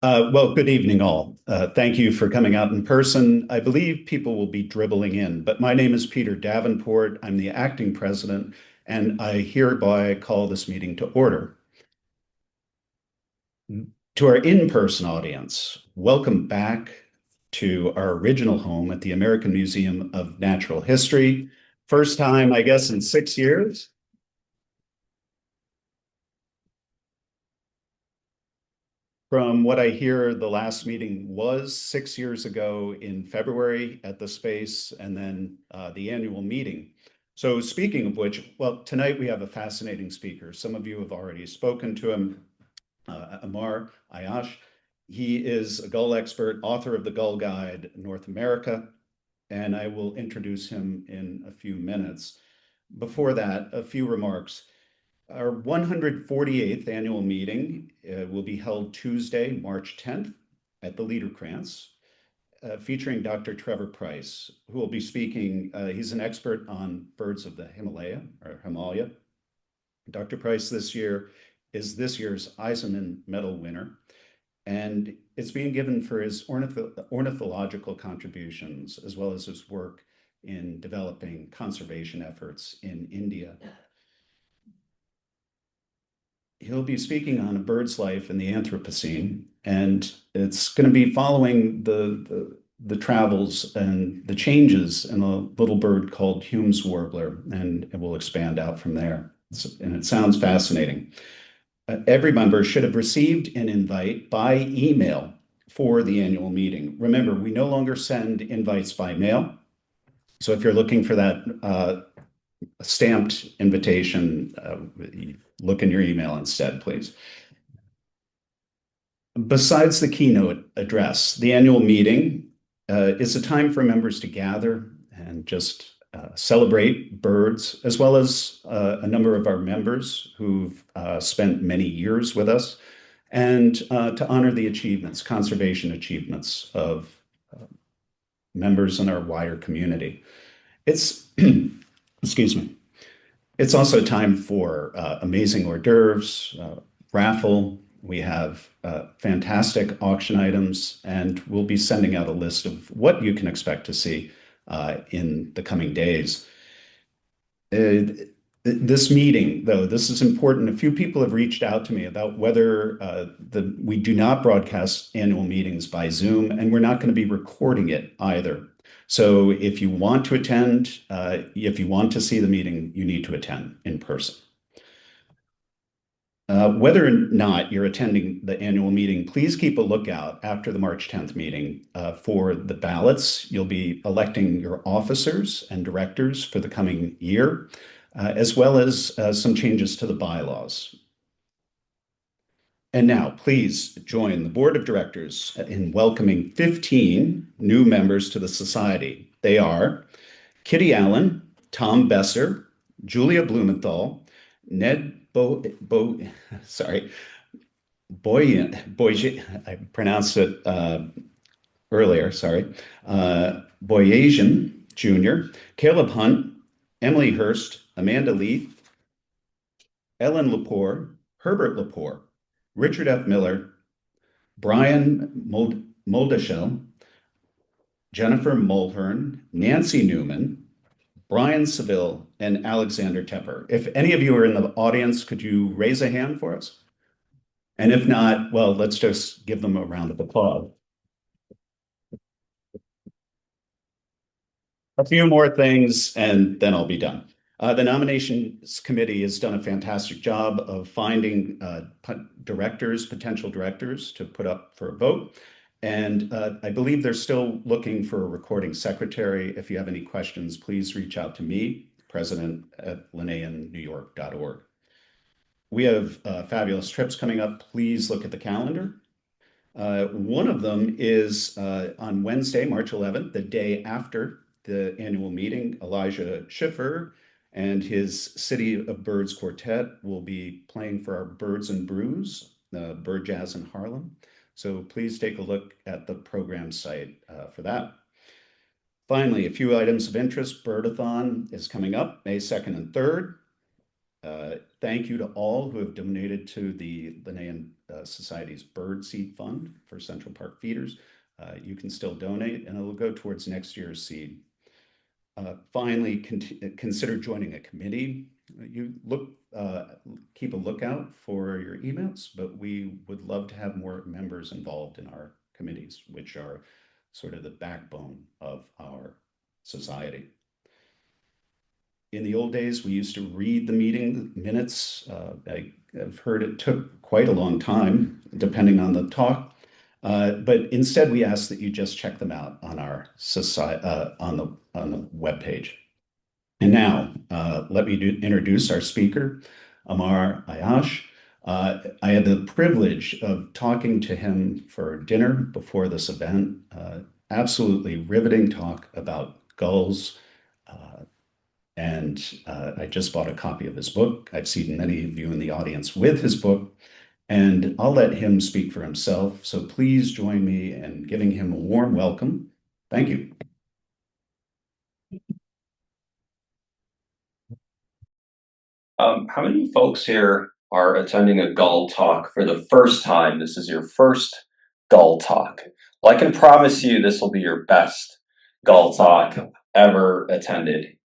Well, good evening, all. Thank you for coming out in person. I believe people will be dribbling in, but my name is Peter Davenport. I'm the acting president, and I hereby call this meeting to order. To our in-person audience, welcome back to our original home at the American Museum of Natural History. First time, I guess, in 6 years. From what I hear, the last meeting was 6 years ago in February at the space, and then the annual meeting. So speaking of which, well, tonight we have a fascinating speaker. Some of you have already spoken to him, Amar Ayyash. He is a gull expert, author of the Gull Guide North America, and I will introduce him in a few minutes. Before that, a few remarks. Our 148th annual meeting will be held Tuesday, March 10th at the Liederkranz, featuring Dr. Trevor Price, who will be speaking. He's an expert on birds of the Himalaya. Dr. Price this year is this year's Eisenman Medal winner, and it's being given for his ornithological contributions, as well as his work in developing conservation efforts in India. He'll be speaking on a bird's life in the Anthropocene, and it's going to be following the travels and the changes in a little bird called Hume's warbler, and it will expand out from there. And it sounds fascinating. Every member should have received an invite by email for the annual meeting. Remember, we no longer send invites by mail. So if you're looking for that stamped invitation, look in your email instead, please. Besides the keynote address, the annual meeting is a time for members to gather and just celebrate birds, as well as a number of our members who've spent many years with us, and to honor the achievements, conservation achievements of members in our wider community. It's, excuse me. It's also time for amazing hors d'oeuvres, raffle. We have fantastic auction items, and we'll be sending out a list of what you can expect to see in the coming days. This meeting, though, this is important. A few people have reached out to me about whether we do not broadcast annual meetings by Zoom, and we're not going to be recording it either. So if you want to attend, if you want to see the meeting, you need to attend in person. Whether or not you're attending the annual meeting, please keep a lookout after the March 10th meeting for the ballots. You'll be electing your officers and directors for the coming year, as well as some changes to the bylaws. And now, please join the board of directors in welcoming 15 new members to the society. They are Kitty Allen, Tom Besser, Julia Blumenthal, Ned I pronounced it earlier, sorry, Boyajian Jr., Caleb Hunt, Emily Hurst, Amanda Leith, Ellen Lepore, Herbert Lepore, Richard F. Miller, Brian Moldeshell, Jennifer Mulhern, Nancy Newman, Brian Seville, and Alexander Tepper. If any of you are in the audience, could you raise a hand for us? And if not, well, let's just give them a round of applause. A few more things, and then I'll be done. The nominations committee has done a fantastic job of finding potential directors to put up for a vote. And I believe they're still looking for a recording secretary. If you have any questions, please reach out to me, president at linneannewyork.org. We have fabulous trips coming up. Please look at the calendar. One of them is on Wednesday, March 11th, the day after the annual meeting. Elijah Schiffer and his City of Birds Quartet will be playing for our Birds and Brews, the Bird Jazz in Harlem. So please take a look at the program site for that. Finally, a few items of interest. Birdathon is coming up May 2nd and 3rd. Thank you to all who have donated to the Linnean Society's Bird Seed Fund for Central Park feeders. You can still donate, and it will go towards next year's seed. Finally, consider joining a committee. You keep a lookout for your emails, but we would love to have more members involved in our committees, which are sort of the backbone of our society. In the old days, we used to read the meeting minutes. I've heard it took quite a long time, depending on the talk. But instead, we ask that you just check them out on our society on the webpage. And now, let me introduce our speaker, Amar Ayyash. I had the privilege of talking to him for dinner before this event. Absolutely riveting talk about gulls. And I just bought a copy of his book. I've seen many of you in the audience with his book, and I'll let him speak for himself. So please join me in giving him a warm welcome. Thank you. How many folks here are attending a Gull talk for the first time? This is your first Gull talk. Well, I can promise you this will be your best Gull talk ever attended.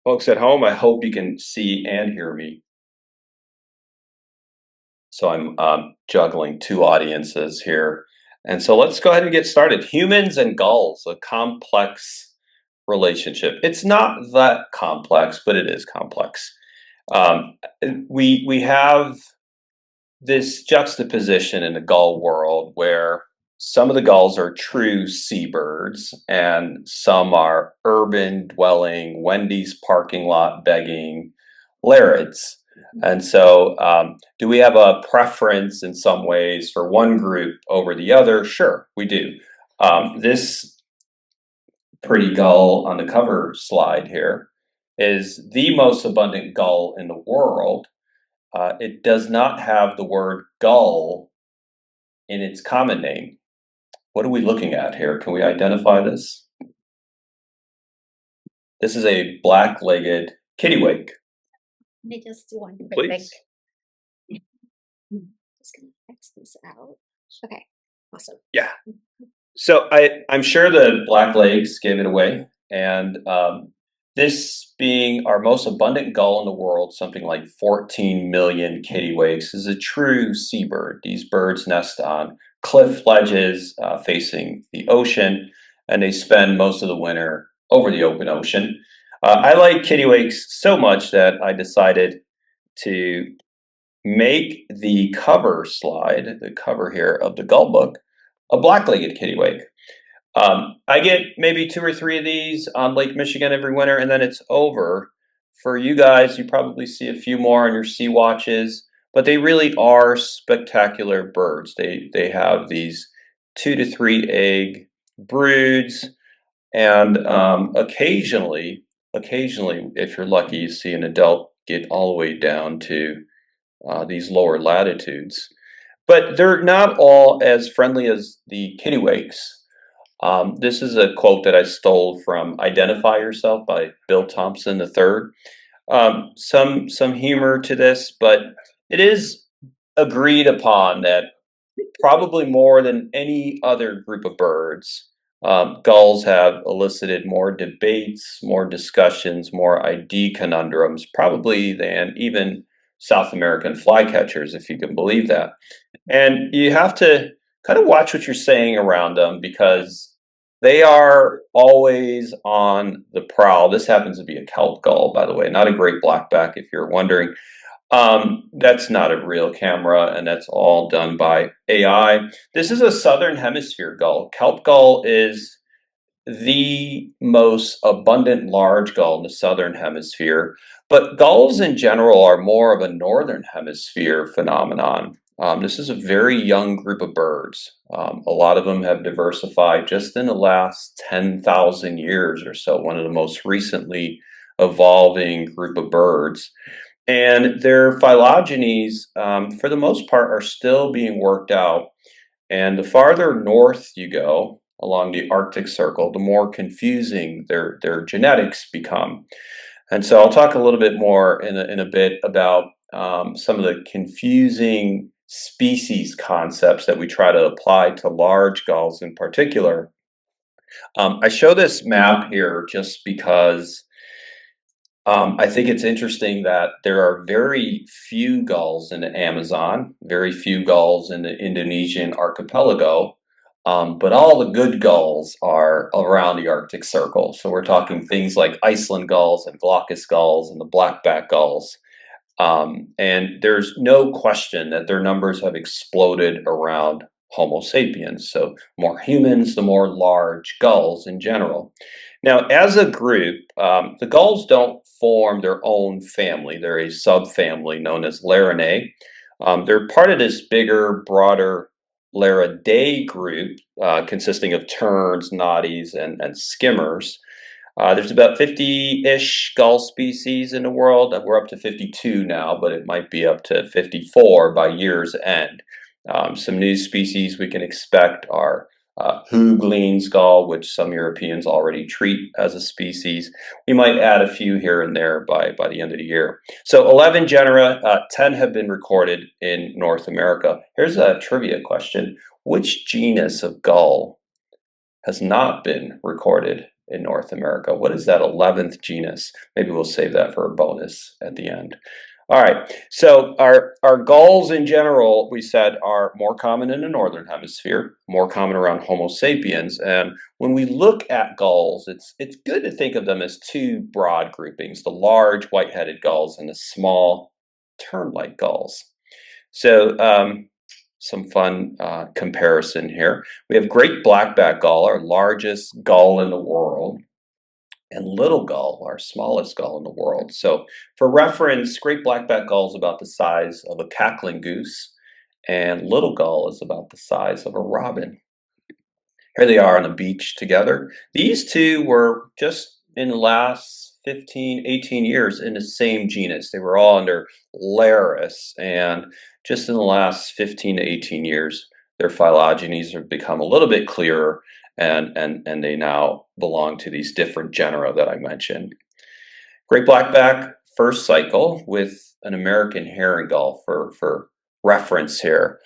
Folks at home, I hope you can see and hear me. So I'm juggling two audiences here. And so let's go ahead and get started. Humans and gulls, a complex relationship. It's not that complex, but it is complex. We have this juxtaposition in the gull world where some of the gulls are true seabirds and some are urban dwelling, Wendy's parking lot begging larids. And so, do we have a preference in some ways for one group over the other? Sure, we do. This pretty gull on the cover slide here is the most abundant gull in the world. It does not have the word gull in its common name. What are we looking at here? Can we identify this? This is a black-legged kittiwake. Let me just do one quick Please. thing. Just gonna X this out. Okay, awesome. Yeah. So I'm sure the black legs gave it away, and this being our most abundant gull in the world, something like 14 million kittiwakes, is a true seabird. These birds nest on cliff ledges facing the ocean, and they spend most of the winter over the open ocean. I like kittiwakes so much that I decided to make the cover slide, the cover here of the Gull book, a black-legged kittiwake. I get maybe 2 or 3 of these on Lake Michigan every winter, and then it's over. For you guys, you probably see a few more on your sea watches, but they really are spectacular birds. They have these 2 to 3 egg broods, and occasionally, if you're lucky, you see an adult get all the way down to these lower latitudes. But they're not all as friendly as the kittiwakes. This is a quote that I stole from Identify Yourself by Bill Thompson III. Some humor to this, but it is agreed upon that probably more than any other group of birds, gulls have elicited more debates, more discussions, more ID conundrums, probably than even South American flycatchers, if you can believe that. And you have to kind of watch what you're saying around them because they are always on the prowl. This happens to be a kelp gull, by the way, not a great blackback, if you're wondering. That's not a real camera, and that's all done by AI. This is a southern hemisphere gull. Kelp gull is the most abundant large gull in the southern hemisphere, but gulls in general are more of a northern hemisphere phenomenon. This is a very young group of birds. A lot of them have diversified just in the last 10,000 years or so, one of the most recently evolving group of birds. And their phylogenies, for the most part, are still being worked out. And the farther north you go, along the Arctic Circle, the more confusing their genetics become. And so I'll talk a little bit more in a bit about some of the confusing species concepts that we try to apply to large gulls in particular. I show this map here just because I think it's interesting that there are very few gulls in the Amazon, very few gulls in the Indonesian archipelago, but all the good gulls are around the Arctic Circle. So we're talking things like Iceland gulls and glaucous gulls and the blackback gulls. And there's no question that their numbers have exploded around Homo sapiens. So more humans, the more large gulls in general. Now, as a group, the gulls don't form their own family. They're a subfamily known as Larinae. They're part of this bigger, broader Laridae group consisting of terns, noddies, and skimmers. There's about 50-ish gull species in the world. We're up to 52 now, but it might be up to 54 by year's end. Some new species we can expect are Hughling's gull, which some Europeans already treat as a species. We might add a few here and there by the end of the year. So 11 genera, 10 have been recorded in North America. Here's a trivia question. Which genus of gull has not been recorded in North America? What is that 11th genus? Maybe we'll save that for a bonus at the end. All right, so our gulls in general, we said, are more common in the northern hemisphere, more common around Homo sapiens. And when we look at gulls, it's good to think of them as two broad groupings: the large white-headed gulls and the small tern-like gulls. So some fun comparison here. We have great blackback gull, our largest gull in the world, and little gull, our smallest gull in the world. So for reference, great blackback gull is about the size of a cackling goose, and little gull is about the size of a robin. Here they are on the beach together. These two were just in the last 15, 18 years in the same genus. They were all under Laris, and just in the last 15 to 18 years, their phylogenies have become a little bit clearer, and they now belong to these different genera that I mentioned. Great blackback, first cycle with an American herring gull for reference here.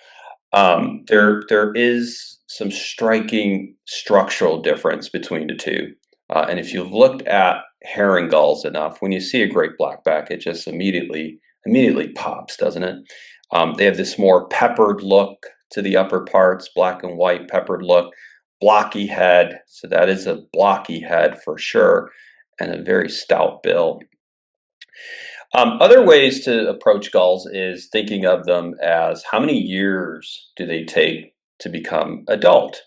There is some striking structural difference between the two. And if you've looked at herring gulls enough, when you see a great blackback, it just immediately pops, doesn't it? They have this more peppered look to the upper parts, black and white peppered look, blocky head. So that is a blocky head for sure, and a very stout bill. Other ways to approach gulls is thinking of them as how many years do they take to become adult?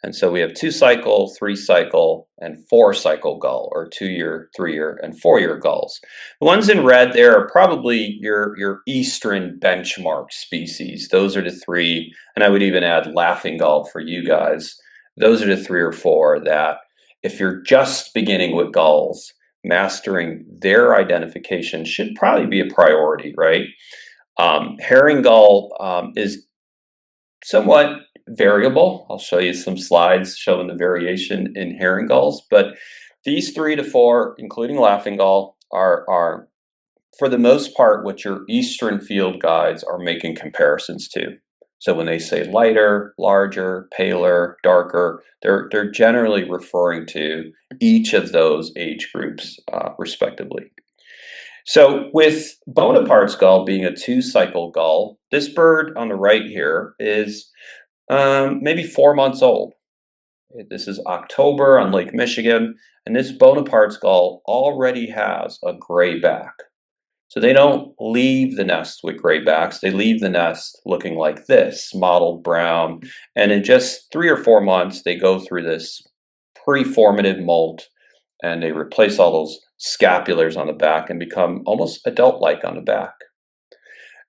And so we have 2-cycle, 3-cycle, and 4-cycle gull, or 2-year, 3-year, and 4-year gulls. The ones in red there are probably your eastern benchmark species. Those are the three, and I would even add laughing gull for you guys. Those are the 3 or 4 that, if you're just beginning with gulls, mastering their identification should probably be a priority, right? Herring gull is somewhat variable. I'll show you some slides showing the variation in herring gulls, but these 3 to 4, including laughing gull, are for the most part what your eastern field guides are making comparisons to. So when they say lighter, larger, paler, darker, they're generally referring to each of those age groups respectively. So with Bonaparte's gull being a 2-cycle gull, this bird on the right here is maybe 4 months old. This is October on Lake Michigan, and this Bonaparte's gull already has a gray back. So they don't leave the nest with gray backs. They leave the nest looking like this, mottled brown. And in just 3 or 4 months, they go through this pre-formative molt, and they replace all those scapulars on the back and become almost adult-like on the back.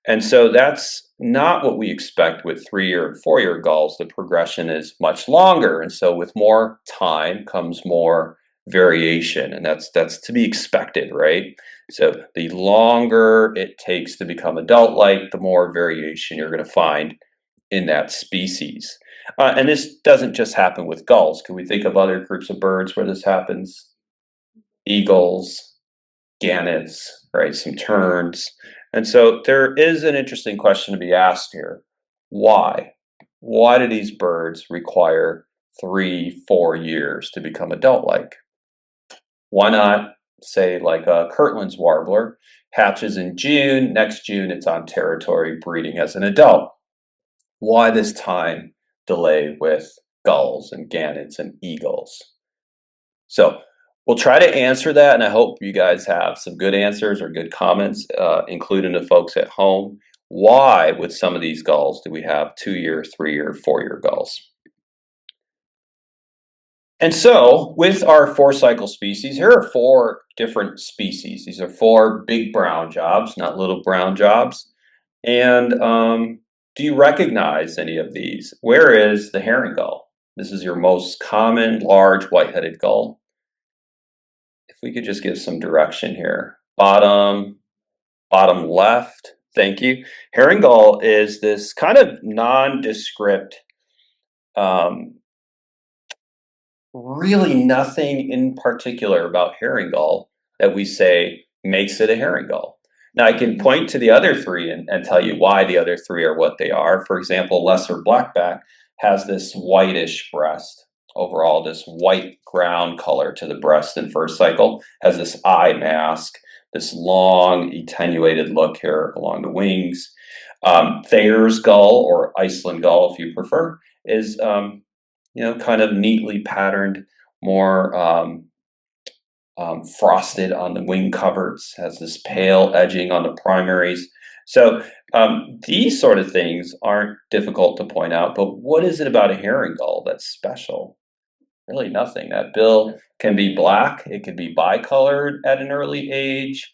And so that's not what we expect with 3-year and 4-year gulls. The progression is much longer. And so with more time comes more variation, and that's to be expected, right? So the longer it takes to become adult-like, the more variation you're going to find in that species. And this doesn't just happen with gulls. Can we think of other groups of birds where this happens? Eagles, gannets, right? Some terns. And so there is an interesting question to be asked here. Why? Why do these birds require 3-4 years to become adult-like? Why not say like a Kirtland's warbler hatches in June, next June it's on territory breeding as an adult? Why this time delay with gulls and gannets and eagles? So we'll try to answer that, and I hope you guys have some good answers or good comments, including the folks at home. Why, with some of these gulls, do we have 2-year, 3-year, 4-year gulls? And so, with our 4-cycle species, here are 4 different species. These are 4 big brown jobs, not little brown jobs. And do you recognize any of these? Where is the herring gull? This is your most common large white-headed gull. If we could just give some direction here. Bottom left. Thank you. Herring gull is this kind of nondescript, really nothing in particular about herring gull that we say makes it a herring gull. Now I can point to the other 3 and tell you why the other 3 are what they are. For example, lesser blackback has this whitish breast. Overall, this white ground color to the breast in first cycle, has this eye mask, this long attenuated look here along the wings. Thayer's gull, or Iceland gull if you prefer, is kind of neatly patterned, more frosted on the wing coverts, has this pale edging on the primaries. So these sort of things aren't difficult to point out, but what is it about a herring gull that's special? Really nothing. That bill can be black, it can be bicolored at an early age.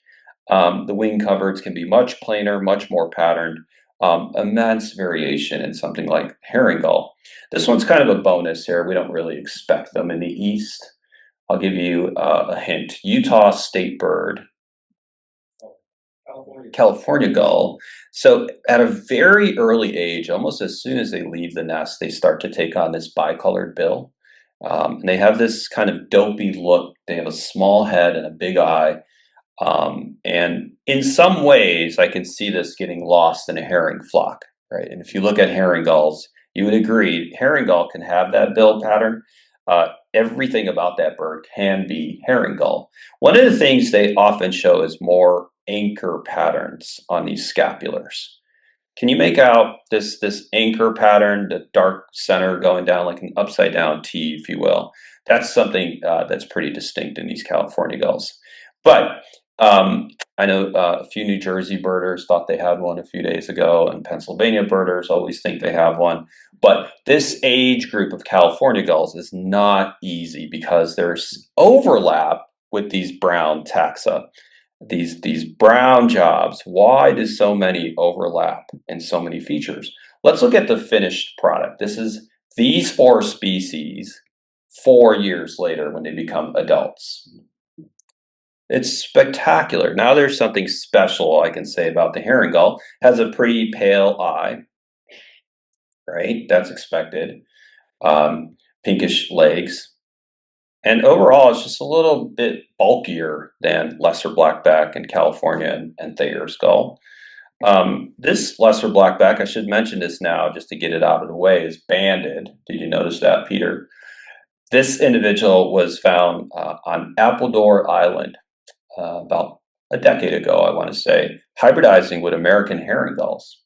The wing coverts can be much plainer, much more patterned. Immense variation in something like herring gull. This one's kind of a bonus here. We don't really expect them in the East. I'll give you a hint. Utah state bird. California gull. So at a very early age, almost as soon as they leave the nest, they start to take on this bicolored bill. And they have this kind of dopey look. They have a small head and a big eye. And in some ways, I can see this getting lost in a herring flock, right? And if you look at herring gulls, you would agree herring gull can have that bill pattern. Everything about that bird can be herring gull. One of the things they often show is more anchor patterns on these scapulars. Can you make out this anchor pattern, the dark center going down like an upside down T, if you will? That's something that's pretty distinct in these California gulls. But I know a few New Jersey birders thought they had one a few days ago, and Pennsylvania birders always think they have one. But this age group of California gulls is not easy because there's overlap with these brown taxa, these brown jobs. Why do so many overlap in so many features? Let's look at the finished product. This is these 4 species 4 years later when they become adults. It's spectacular. Now there's something special I can say about the herring gull. Has a pretty pale eye, right? That's expected. Pinkish legs. And overall, it's just a little bit bulkier than lesser blackback in California and Thayer's gull. This lesser blackback, I should mention this now just to get it out of the way, is banded. Did you notice that, Peter? This individual was found on Appledore Island about a decade ago, I want to say, hybridizing with American herring gulls.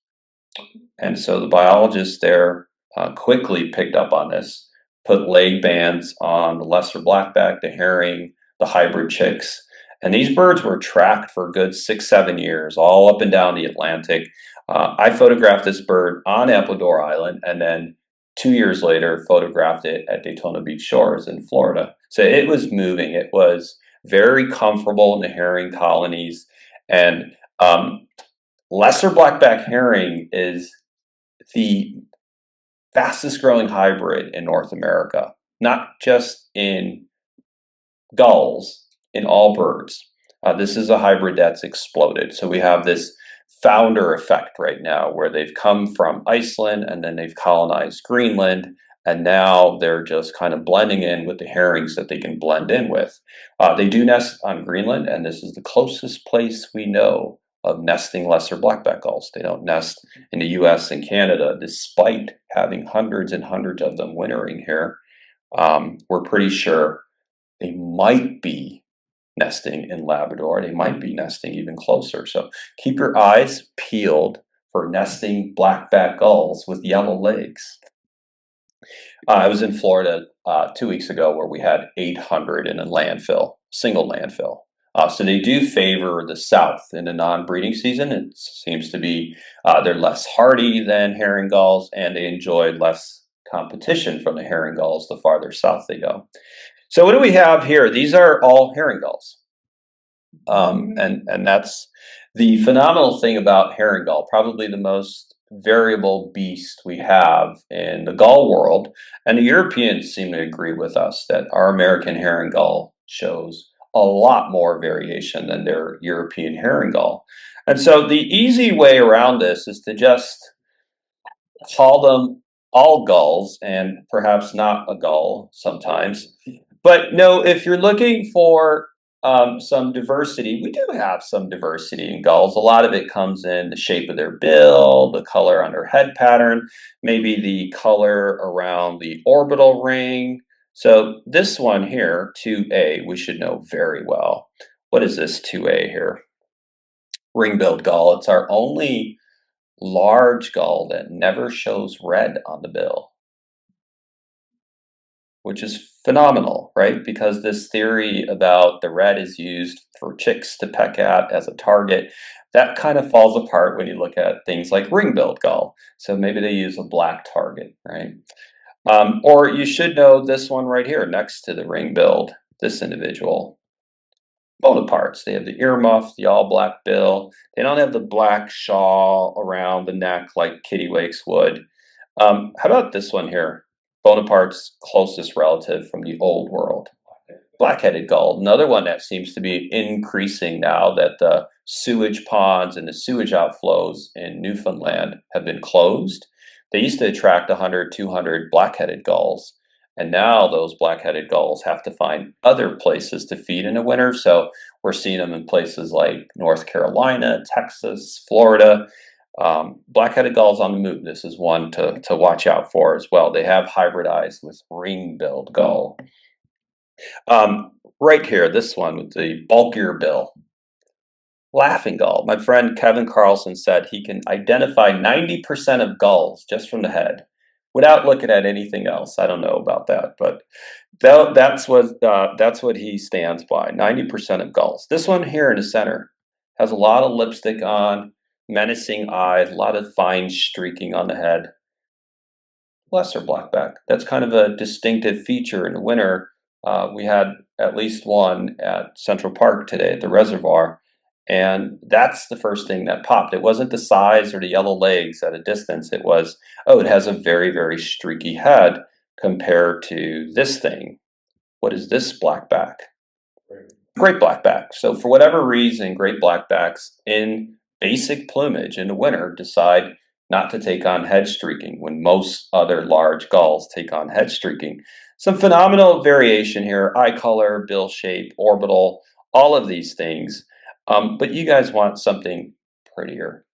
And so the biologists there quickly picked up on this, put leg bands on the lesser blackback, the herring, the hybrid chicks. And these birds were tracked for a good 6-7 years, all up and down the Atlantic. I photographed this bird on Appledore Island, and then 2 years later, photographed it at Daytona Beach Shores in Florida. So it was moving. It was very comfortable in the herring colonies. And lesser blackback herring is the fastest growing hybrid in North America, not just in gulls, in all birds. This is a hybrid that's exploded. So we have this founder effect right now, where they've come from Iceland and then they've colonized Greenland, and now they're just kind of blending in with the herrings that they can blend in with. They do nest on Greenland, and this is the closest place we know of nesting lesser blackback gulls. They don't nest in the US and Canada, despite having hundreds and hundreds of them wintering here. We're pretty sure they might be nesting in Labrador. They might be nesting even closer. So keep your eyes peeled for nesting blackback gulls with yellow legs. I was in Florida 2 weeks ago where we had 800 in a landfill, single landfill. So they do favor the south in the non-breeding season. It seems to be they're less hardy than herring gulls, and they enjoy less competition from the herring gulls the farther south they go. So what do we have here? These are all herring gulls. And that's the phenomenal thing about herring gull, probably the most variable beast we have in the gull world. And the Europeans seem to agree with us that our American herring gull shows a lot more variation than their European herring gull. And so the easy way around this is to just call them all gulls, and perhaps not a gull sometimes. But no, if you're looking for some diversity, we do have some diversity in gulls. A lot of it comes in the shape of their bill, the color on their head pattern, maybe the color around the orbital ring. So this one here, 2A, we should know very well. What is this 2A here? Ring-billed gull. It's our only large gull that never shows red on the bill, which is phenomenal, right? Because this theory about the red is used for chicks to peck at as a target, that kind of falls apart when you look at things like ring-billed gull. So maybe they use a black target, right? Or you should know this one right here next to the ring-billed, this individual. Bonapartes. They have the earmuff, the all black bill. They don't have the black shawl around the neck like kittiwakes would. How about this one here? Bonaparte's closest relative from the old world. Black-headed gull, another one that seems to be increasing now that the sewage ponds and the sewage outflows in Newfoundland have been closed. They used to attract 100, 200 black-headed gulls, and now those black-headed gulls have to find other places to feed in the winter. So we're seeing them in places like North Carolina, Texas, Florida. Black-headed gulls on the move. This is one to watch out for as well. They have hybridized with ring-billed gull. Right here, this one with the bulkier bill. Laughing gull. My friend Kevin Carlson said he can identify 90% of gulls just from the head without looking at anything else. I don't know about that, but that's what he stands by. 90% of gulls. This one here in the center has a lot of lipstick on, menacing eyes, a lot of fine streaking on the head. Lesser blackback. That's kind of a distinctive feature in the winter. We had at least one at Central Park today at the reservoir, and that's the first thing that popped. It wasn't the size or the yellow legs at a distance. It was, oh, it has a very, very streaky head compared to this thing. What is this blackback? Great blackback. So for whatever reason, great blackbacks in basic plumage in the winter decide not to take on head streaking when most other large gulls take on head streaking. Some phenomenal variation here, eye color, bill shape, orbital, all of these things. But you guys want something prettier.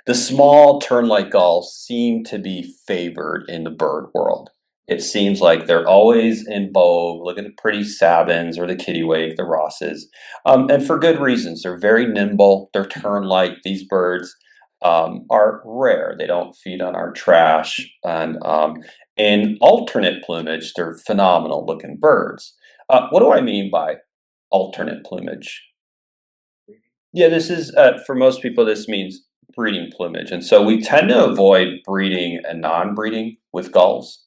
The small tern-like gulls seem to be favored in the bird world. It seems like they're always in vogue. Look at the pretty Sabines or the kittiwake, the Rosses. And for good reasons. They're very nimble. They're tern-like. These birds are rare. They don't feed on our trash. And in alternate plumage, they're phenomenal looking birds. What do I mean by alternate plumage? Yeah, this is, for most people, this means breeding plumage. And so we tend to avoid breeding and non-breeding with gulls.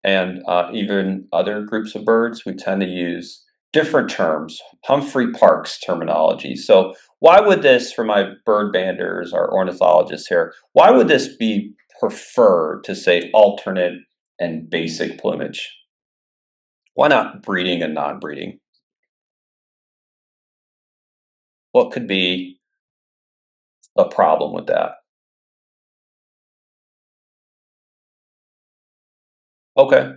And even other groups of birds, we tend to use different terms, Humphrey Park's terminology. So why would this, for my bird banders or ornithologists here, why would this be preferred to say alternate and basic plumage? Why not breeding and non-breeding? What could be a problem with that? Okay,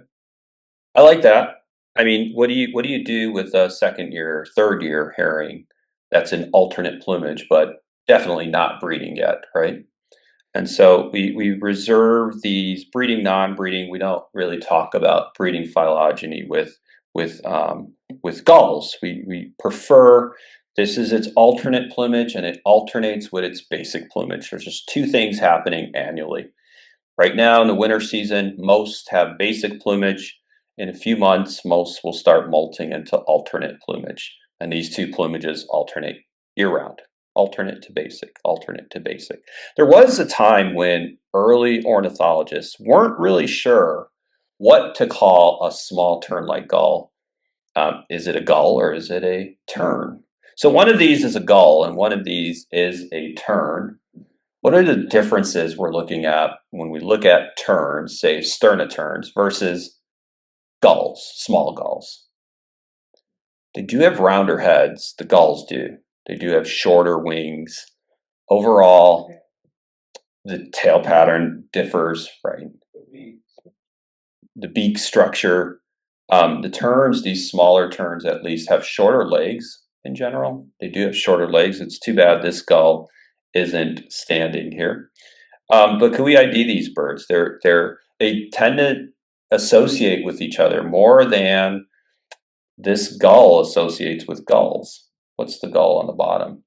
I like that. I mean, what do you do with a second year, third year herring that's in alternate plumage, but definitely not breeding yet, right? And so we reserve these breeding, non-breeding. We don't really talk about breeding phylogeny with gulls. We prefer this is its alternate plumage, and it alternates with its basic plumage. There's just two things happening annually. Right now in the winter season, most have basic plumage. In a few months, most will start molting into alternate plumage. And these two plumages alternate year round. Alternate to basic, alternate to basic. There was a time when early ornithologists weren't really sure what to call a small tern-like gull. Is it a gull or is it a tern? So one of these is a gull and one of these is a tern. What are the differences we're looking at when we look at terns, say sternoterns, versus gulls, small gulls? They do have rounder heads, the gulls do. They do have shorter wings. Overall, the tail pattern differs, right? The beak structure. The terns, these smaller terns at least, have shorter legs in general. They do have shorter legs. It's too bad this gull isn't standing here. But can we ID these birds? They tend to associate with each other more than this gull associates with gulls. What's the gull on the bottom?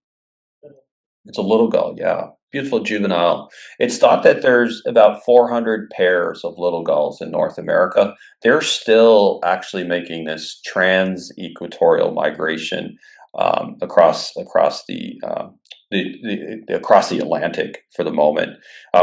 It's a little gull, yeah. Beautiful juvenile. It's thought that there's about 400 pairs of little gulls in North America. They're still actually making this trans-equatorial migration across across the Atlantic for the moment.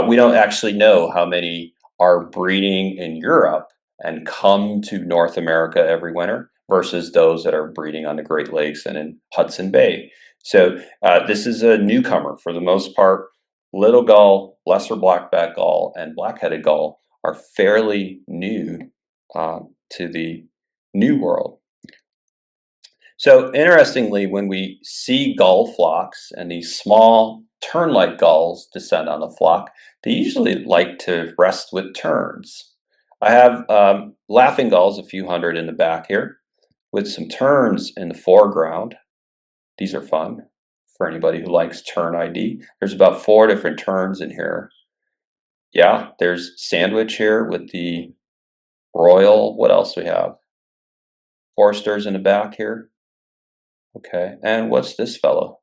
We don't actually know how many are breeding in Europe and come to North America every winter versus those that are breeding on the Great Lakes and in Hudson Bay. So this is a newcomer for the most part. Little gull, lesser blackback gull, and black-headed gull are fairly new to the New World. So interestingly, when we see gull flocks and these small tern-like gulls descend on the flock, they usually like to rest with terns. I have laughing gulls, a few hundred in the back here, with some terns in the foreground. These are fun for anybody who likes tern ID. There's about 4 different terns in here. Yeah, there's Sandwich here with the Royal. What else we have? Foresters in the back here. Okay, and what's this fellow?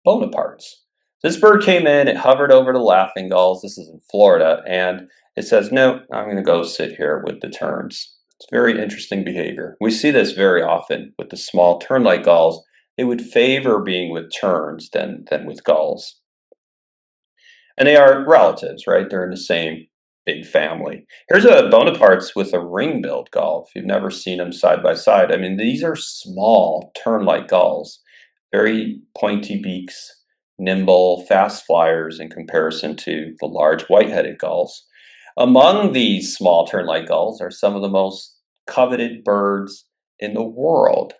Bonapartes. This bird came in, it hovered over the laughing gulls. This is in Florida, and it says, no, I'm going to go sit here with the terns. It's very interesting behavior. We see this very often with the small tern-like gulls. They would favor being with terns than with gulls. And they are relatives, right? They're in the same big family. Here's a Bonaparte's with a ring-billed gull. If you've never seen them side by side, I mean, these are small tern-like gulls, very pointy beaks, nimble, fast flyers in comparison to the large white-headed gulls. Among these small tern-like gulls are some of the most coveted birds in the world.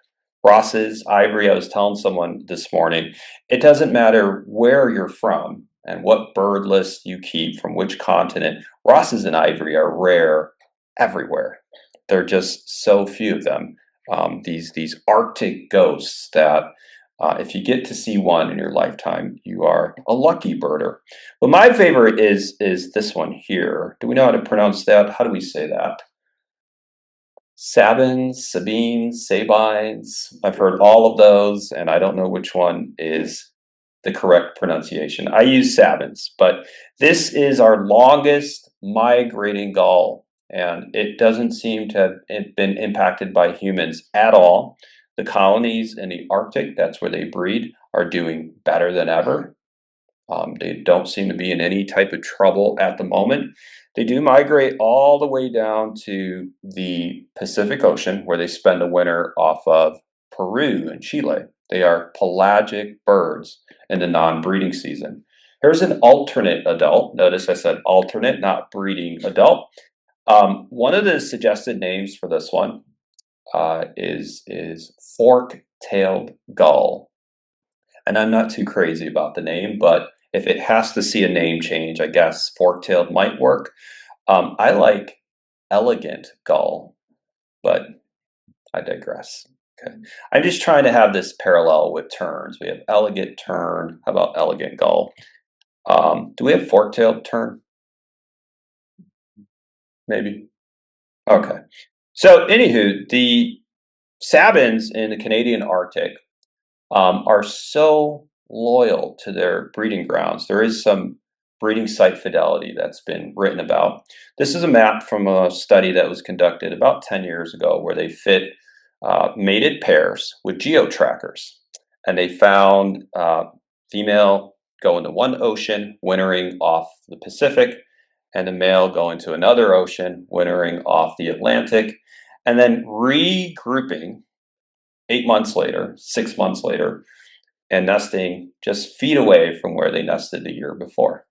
Ross's, Ivory, I was telling someone this morning, it doesn't matter where you're from and what bird list you keep from which continent. Ross's and Ivory are rare everywhere. There are just so few of them. These Arctic ghosts that if you get to see one in your lifetime, you are a lucky birder. But my favorite is this one here. Do we know how to pronounce that? How do we say that? Sabines, Sabines, Sabines. I've heard all of those, and I don't know which one is the correct pronunciation. I use Sabines, but this is our longest migrating gull, and it doesn't seem to have been impacted by humans at all. The colonies in the Arctic, that's where they breed, are doing better than ever. They don't seem to be in any type of trouble at the moment. They do migrate all the way down to the Pacific Ocean, where they spend a winter off of Peru and Chile. They are pelagic birds in the non-breeding season. Here's an alternate adult. Notice I said alternate, not breeding adult. One of the suggested names for this one is fork-tailed gull. And I'm not too crazy about the name, but if it has to see a name change, I guess fork-tailed might work. I like elegant gull, but I digress. Okay. I'm just trying to have this parallel with terns. We have elegant tern. How about elegant gull? Do we have fork-tailed tern? Maybe. Okay. So, anywho, the Sabines in the Canadian Arctic are so loyal to their breeding grounds. There is some breeding site fidelity that's been written about. This is a map from a study that was conducted about 10 years ago where they fit mated pairs with geo-trackers. And they found female go into one ocean, wintering off the Pacific, and the male go into another ocean, wintering off the Atlantic, and then regrouping 8 months later, 6 months later, and nesting just feet away from where they nested the year before.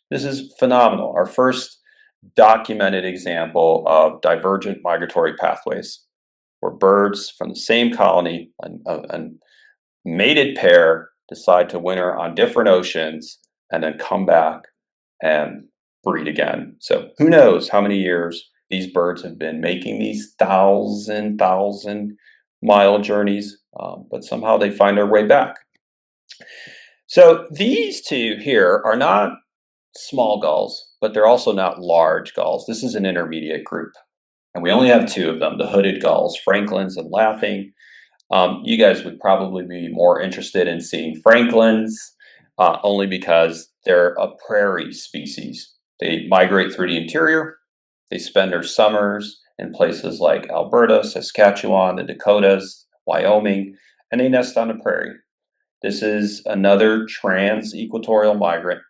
This is phenomenal. Our first documented example of divergent migratory pathways, where birds from the same colony, a mated pair, decide to winter on different oceans and then come back and breed again. So who knows how many years these birds have been making these thousand mile journeys, but somehow they find their way back. So these two here are not small gulls, but they're also not large gulls. This is an intermediate group. And we only have two of them, the hooded gulls, Franklin's and Laughing. You guys would probably be more interested in seeing Franklin's, only because they're a prairie species. They migrate through the interior. They spend their summers in places like Alberta, Saskatchewan, the Dakotas, Wyoming, and they nest on the prairie. This is another trans-equatorial migrant.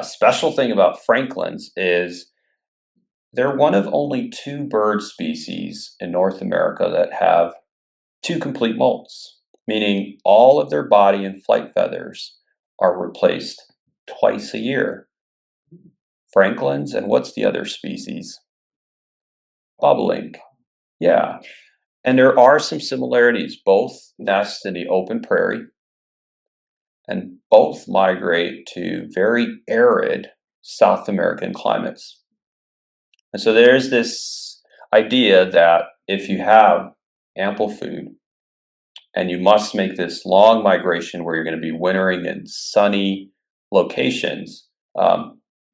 Special thing about Franklin's is they're one of only two bird species in North America that have two complete molts, meaning all of their body and flight feathers are replaced twice a year. Franklin's, and what's the other species? Bobolink. Yeah. And there are some similarities. Both nest in the open prairie, and both migrate to very arid South American climates. And so there's this idea that if you have ample food and you must make this long migration where you're going to be wintering in sunny locations,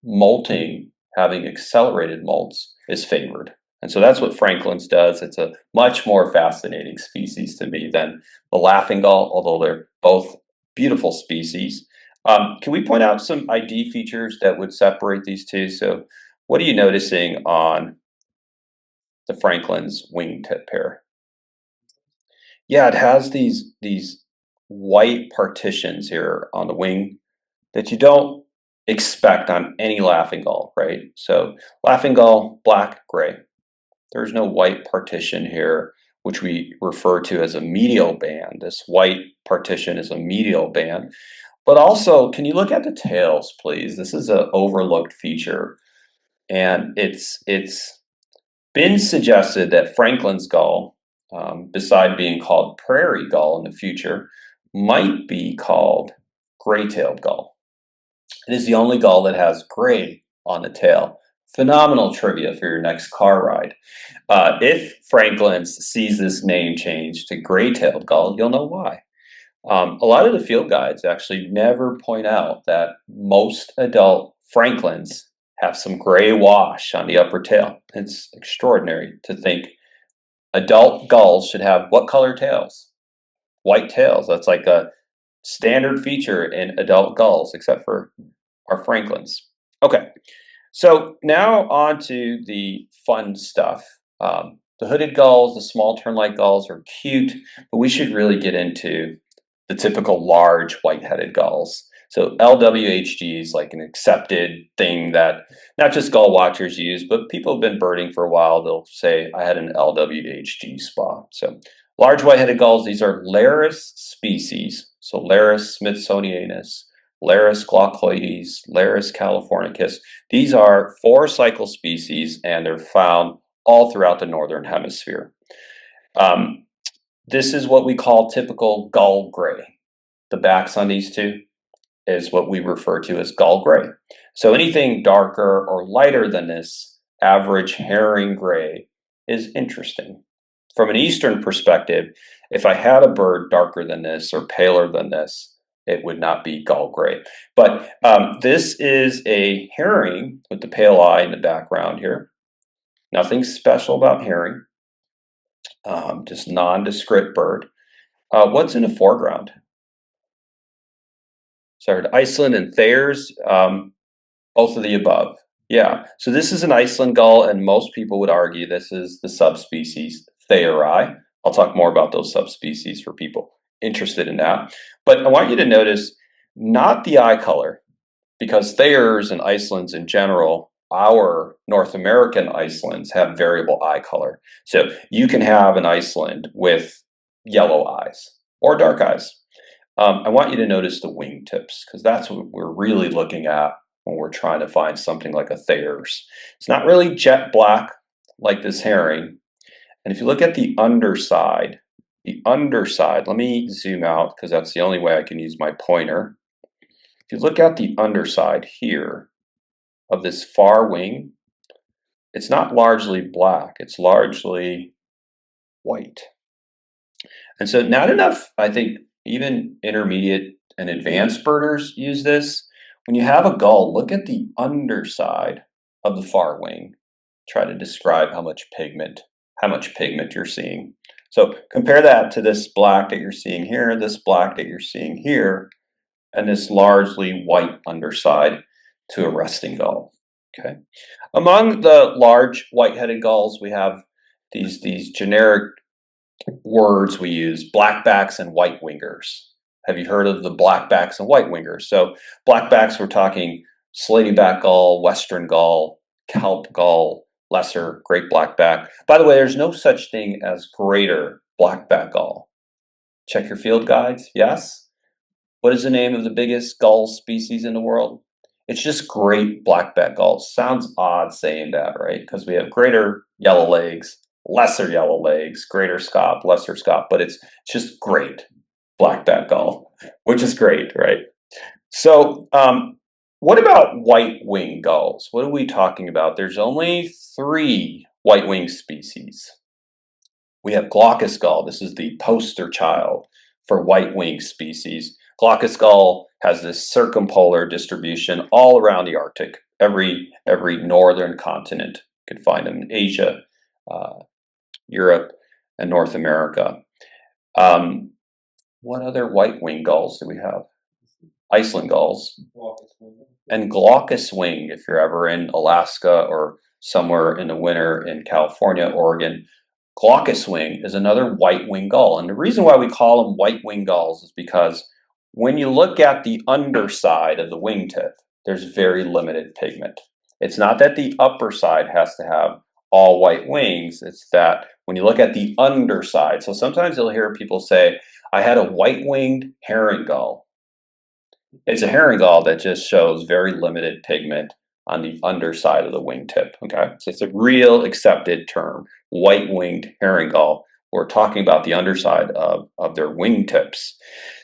molting, having accelerated molts, is favored. And so that's what Franklin's does. It's a much more fascinating species to me than the laughing gull, although they're both beautiful species. Can we point out some ID features that would separate these two? So what are you noticing on the Franklin's wingtip pair? Yeah, it has these white partitions here on the wing that you don't expect on any laughing gull, right? So laughing gull, black, gray. There's no white partition here, which we refer to as a medial band. This white partition is a medial band. But also, can you look at the tails, please? This is an overlooked feature. And it's been suggested that Franklin's gull, beside being called prairie gull in the future, might be called gray-tailed gull. It is the only gull that has gray on the tail. Phenomenal trivia for your next car ride. If Franklin's sees this name change to gray-tailed gull, you'll know why. A lot of the field guides actually never point out that most adult Franklins have some gray wash on the upper tail. It's extraordinary to think adult gulls should have what color tails? White tails. That's like a standard feature in adult gulls, except for our Franklins. Okay, so now on to the fun stuff. The hooded gulls, the small tern-like gulls are cute, but we should really get into the typical large white-headed gulls. So LWHG is like an accepted thing that not just gull watchers use, but people have been birding for a while. They'll say, I had an LWHG spot. So large white-headed gulls, these are Larus species. So Larus smithsonianus, Larus glaucoides, Larus californicus. These are 4-cycle species, and they're found all throughout the northern hemisphere. This is what we call typical gull gray. the backs on these two is what we refer to as gull gray. So anything darker or lighter than this average herring gray is interesting. From an Eastern perspective, if I had a bird darker than this or paler than this, it would not be gull gray. But this is a herring with the pale eye in the background here. Nothing special about herring, just nondescript bird. What's in the foreground? So I heard Iceland and Thayers, both of the above. Yeah, so this is an Iceland gull, and most people would argue this is the subspecies Thayeri. I'll talk more about those subspecies for people interested in that. But I want you to notice not the eye color, because Thayers and Icelands in general, our North American Icelands have variable eye color. So you can have an Iceland with yellow eyes or dark eyes. I want you to notice the wingtips, because that's what we're really looking at when we're trying to find something like a Thayer's. It's not really jet black like this herring. And if you look at the underside, let me zoom out because that's the only way I can use my pointer. If you look at the underside here of this far wing, it's not largely black, it's largely white. And so not enough, I think, even intermediate and advanced birders use this. When you have a gull, look at the underside of the far wing. Try to describe how much pigment you're seeing. So compare that to this black that you're seeing here, this black that you're seeing here, and this largely white underside to a resting gull. Okay. Among the large white-headed gulls, we have these generic words we use: blackbacks and white wingers. Have you heard of the blackbacks and white wingers? So blackbacks, we're talking slaty-back gull, western gull, kelp gull, lesser great blackback. By the way, there's no such thing as greater blackback gull. Check your field guides. Yes? What is the name of the biggest gull species in the world? It's just great blackback gull. Sounds odd saying that, right? Because we have greater yellow legs, lesser yellow legs, greater scop, lesser scop, but it's just great blackback gull, which is great, right? So what about white-winged gulls? What are we talking about? There's only 3 white-winged species. We have glaucous gull. This is the poster child for white-winged species. Glaucous gull has this circumpolar distribution all around the Arctic, every northern continent. You can find them in Asia, Europe, and North America. What other white-winged gulls do we have? Iceland gulls. And glaucous wing, if you're ever in Alaska or somewhere in the winter in California, Oregon, glaucous wing is another white-winged gull. And the reason why we call them white-winged gulls is because when you look at the underside of the wingtip, there's very limited pigment. It's not that the upper side has to have all white wings, it's that when you look at the underside. So sometimes you'll hear people say, I had a white-winged herring gull. It's a herring gull that just shows very limited pigment on the underside of the wingtip, okay? So it's a real accepted term, white-winged herring gull. We're talking about the underside of their wingtips.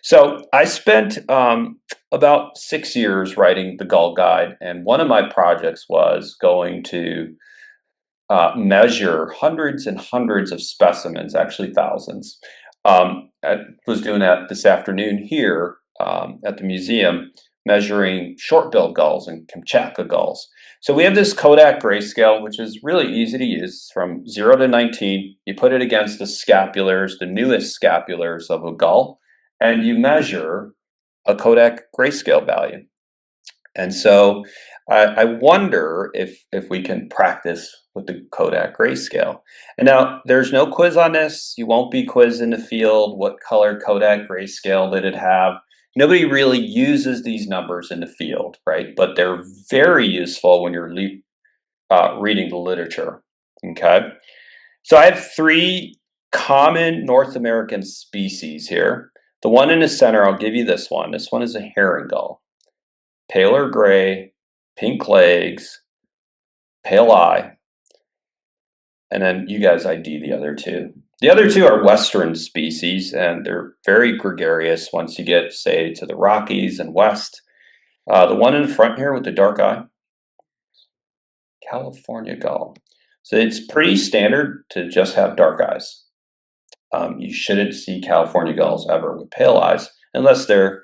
So I spent about 6 years writing the Gull Guide, and one of my projects was going to measure hundreds and hundreds of specimens, actually thousands. I was doing that this afternoon here at the museum, measuring short-billed gulls and Kamchatka gulls. So we have this Kodak grayscale, which is really easy to use, from 0 to 19. You put it against the scapulars, the newest scapulars of a gull, and you measure a Kodak grayscale value. And so I wonder if we can practice with the Kodak grayscale. And now there's no quiz on this. You won't be quizzed in the field. What color Kodak grayscale did it have? Nobody really uses these numbers in the field, right? But they're very useful when you're reading the literature, okay? So I have 3 common North American species here. The one in the center, I'll give you this one. This one is a herring gull. Paler gray, pink legs, pale eye. And then you guys ID the other 2. The other two are Western species, and they're very gregarious once you get, say, to the Rockies and west. The one in front here with the dark eye, California gull. So it's pretty standard to just have dark eyes. You shouldn't see California gulls ever with pale eyes unless they're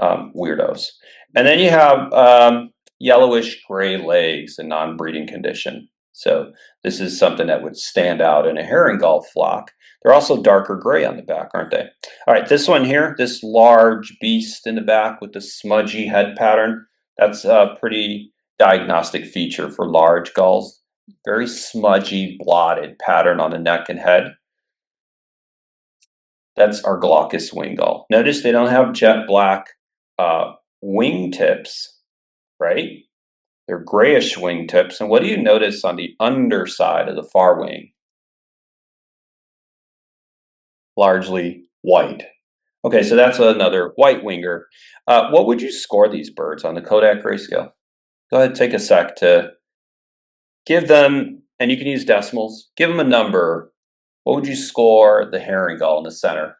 weirdos. And then you have yellowish gray legs in non-breeding condition. So this is something that would stand out in a herring gull flock. They're also darker gray on the back, aren't they? All right, this one here, this large beast in the back with the smudgy head pattern, that's a pretty diagnostic feature for large gulls. Very smudgy, blotted pattern on the neck and head. That's our glaucous wing gull. Notice they don't have jet black wing tips, right? They're grayish wing tips. And what do you notice on the underside of the far wing? Largely white. Okay, so that's another white winger. What would you score these birds on the Kodak grayscale? Go ahead, take a sec to give them, and you can use decimals, give them a number. What would you score the herring gull in the center?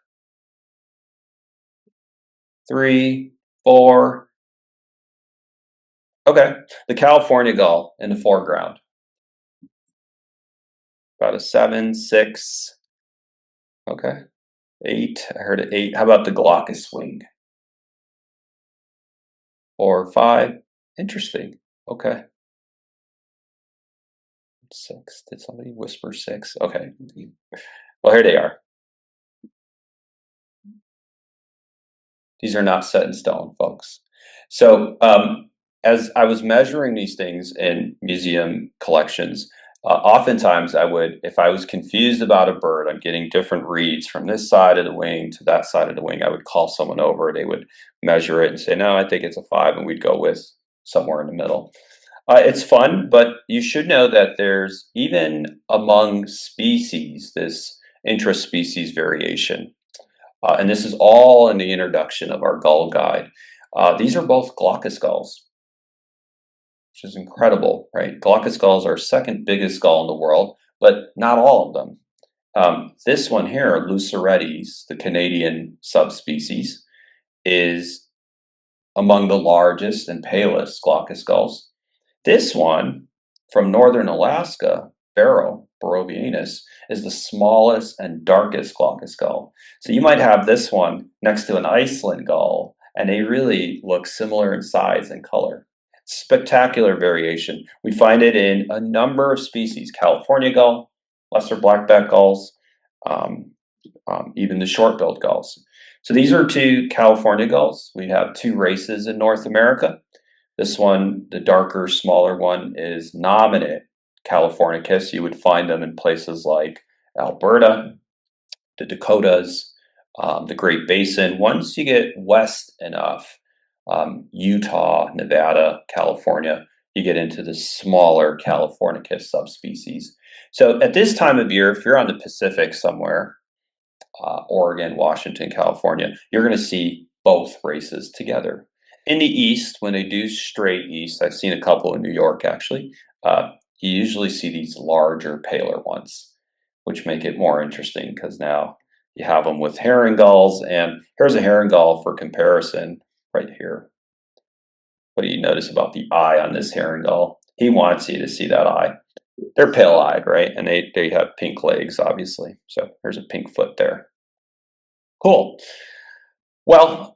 3, 4. Okay, the California gull in the foreground. About a 7, 6. Okay, 8. I heard an 8. How about the glaucous wing? 4, 5. Interesting. Okay. 6. Did somebody whisper 6? Okay. Well, here they are. These are not set in stone, folks. So as I was measuring these things in museum collections, oftentimes I would, if I was confused about a bird, I'm getting different reads from this side of the wing to that side of the wing, I would call someone over, they would measure it and say, no, I think it's a 5, and we'd go with somewhere in the middle. It's fun, but you should know that there's, even among species, this intraspecies variation. And this is all in the introduction of our gull guide. These are both glaucous gulls, which is incredible, right? Glaucous gulls are second biggest gull in the world, but not all of them. This one here, Luceretes, the Canadian subspecies, is among the largest and palest glaucous gulls. This one from northern Alaska, Barrovianus, is the smallest and darkest glaucous gull. So you might have this one next to an Iceland gull, and they really look similar in size and color. Spectacular variation. We find it in a number of species: California gull, lesser blackback gulls, even the short-billed gulls. So these are 2 California gulls. We have 2 races in North America. This one, the darker, smaller one, is nominate Californicus. You would find them in places like Alberta, the Dakotas, the Great Basin. Once you get west enough, Utah, Nevada, California, you get into the smaller Californicus subspecies. So at this time of year, if you're on the Pacific somewhere, Oregon, Washington, California, you're going to see both races together. In the east, when they do straight east, I've seen a couple in New York actually, you usually see these larger, paler ones, which make it more interesting because now you have them with herring gulls. And here's a herring gull for comparison right here. What do you notice about the eye on this herring gull? He wants you to see that eye. They're pale-eyed, right? And they have pink legs, obviously. So there's a pink foot there. Cool. Well,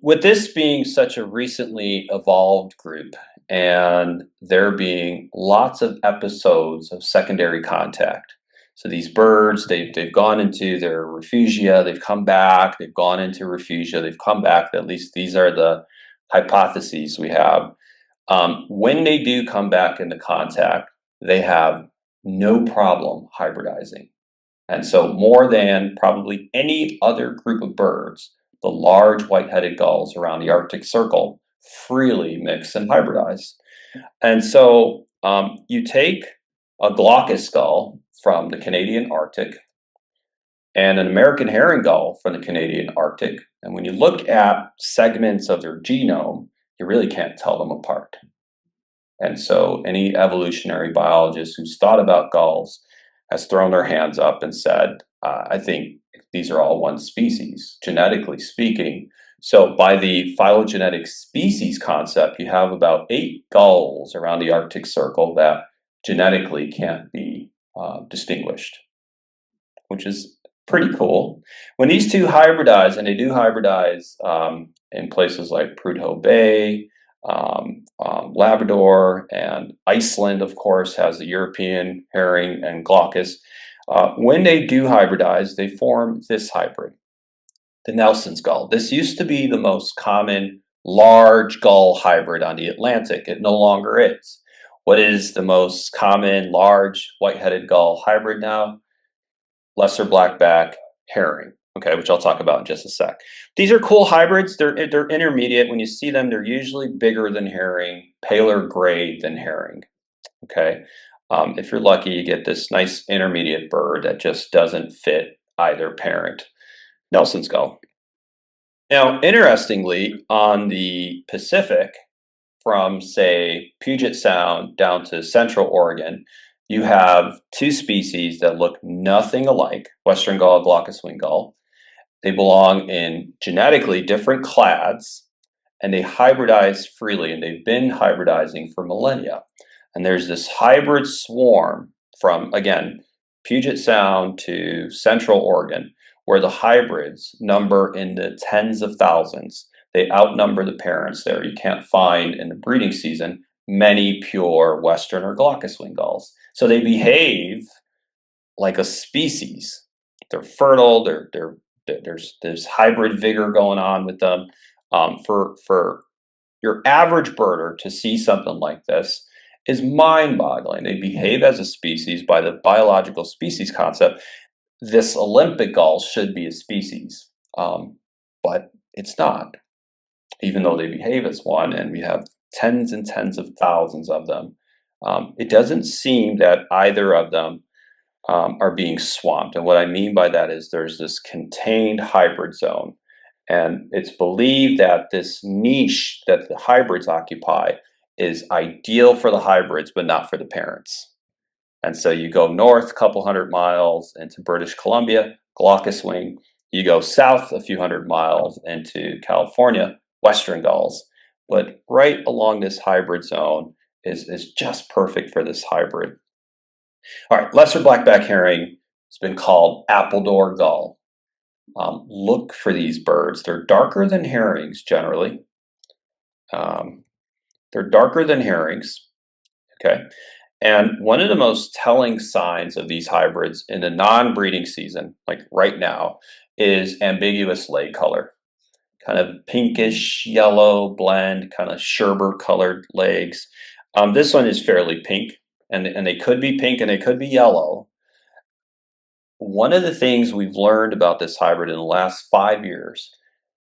with this being such a recently evolved group, and there being lots of episodes of secondary contact. So these birds, they've gone into their refugia, they've come back, they've gone into refugia, they've come back. At least these are the hypotheses we have. When they do come back into contact, they have no problem hybridizing. And so more than probably any other group of birds, the large white-headed gulls around the Arctic Circle freely mix and hybridize. And so you take a glaucous gull from the Canadian Arctic and an American herring gull from the Canadian Arctic, and when you look at segments of their genome, you really can't tell them apart. And so any evolutionary biologist who's thought about gulls has thrown their hands up and said, I think these are all one species, genetically speaking. So by the phylogenetic species concept, you have about 8 gulls around the Arctic Circle that genetically can't be distinguished, which is pretty cool. When these two hybridize, and they do hybridize in places like Prudhoe Bay, Labrador, and Iceland, of course, has the European herring and glaucus. When they do hybridize, they form this hybrid, the Nelson's gull. This used to be the most common large gull hybrid on the Atlantic. It no longer is. What is the most common large white-headed gull hybrid now? Lesser blackback herring, okay, which I'll talk about in just a sec. These are cool hybrids. They're intermediate. When you see them, they're usually bigger than herring, paler gray than herring, okay? If you're lucky, you get this nice intermediate bird that just doesn't fit either parent. Nelson's gull. Now, interestingly, on the Pacific, from say Puget Sound down to Central Oregon, you have 2 species that look nothing alike, Western gull, glaucous wing gull. They belong in genetically different clades, and they hybridize freely, and they've been hybridizing for millennia. And there's this hybrid swarm from, again, Puget Sound to Central Oregon, where the hybrids number in the tens of thousands. They outnumber the parents there. You can't find in the breeding season many pure Western or glaucous wing gulls. So they behave like a species. They're fertile. There's hybrid vigor going on with them. For your average birder to see something like this is mind-boggling. They behave as a species by the biological species concept. This Olympic gull should be a species, but it's not, even though they behave as one, and we have tens and tens of thousands of them. It doesn't seem that either of them are being swamped. And what I mean by that is there's this contained hybrid zone. And it's believed that this niche that the hybrids occupy is ideal for the hybrids, but not for the parents. And so you go north a couple hundred miles into British Columbia, glaucous wing. You go south a few hundred miles into California, Western gulls. But right along this hybrid zone is just perfect for this hybrid. All right, lesser blackback herring has been called Appledore gull. Look for these birds. They're darker than herrings generally. They're darker than herrings, okay? And one of the most telling signs of these hybrids in the non-breeding season, like right now, is ambiguous leg color. Kind of pinkish yellow blend, kind of sherbet colored legs. This one is fairly pink, and they could be pink and they could be yellow. One of the things we've learned about this hybrid in the last 5 years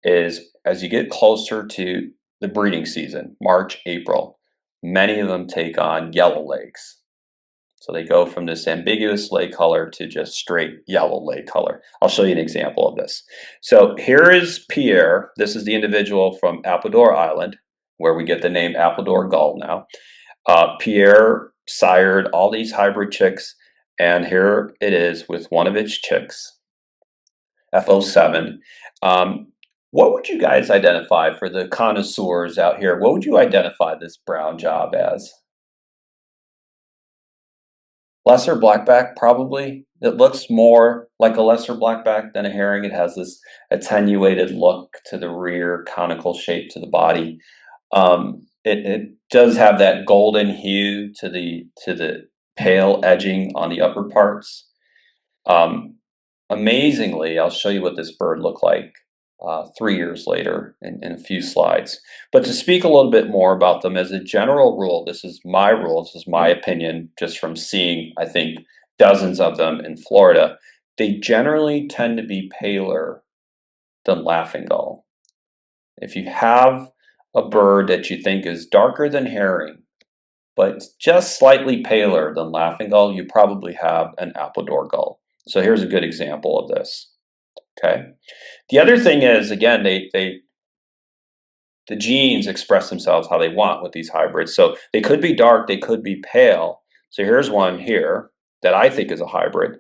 is as you get closer to the breeding season, March, April, many of them take on yellow legs. So they go from this ambiguous leg color to just straight yellow leg color. I'll show you an example of this. So here is Pierre. This is the individual from Appledore Island, where we get the name Appledore gull now. Pierre sired all these hybrid chicks, and here it is with one of its chicks, F07. What would you guys identify for the connoisseurs out here? What would you identify this brown job as? Lesser blackback, probably. It looks more like a lesser blackback than a herring. It has this attenuated look to the rear, conical shape to the body. It does have that golden hue to the pale edging on the upper parts. Amazingly, I'll show you what this bird looked like 3 years later in a few slides. But to speak a little bit more about them as a general rule, this is my rule, this is my opinion, just from seeing, I think, dozens of them in Florida. They generally tend to be paler than laughing gull. If you have a bird that you think is darker than herring, but just slightly paler than laughing gull, you probably have an Appledore gull. So here's a good example of this. Okay. The other thing is, again, the genes express themselves how they want with these hybrids. So they could be dark, they could be pale. So here's one here that I think is a hybrid.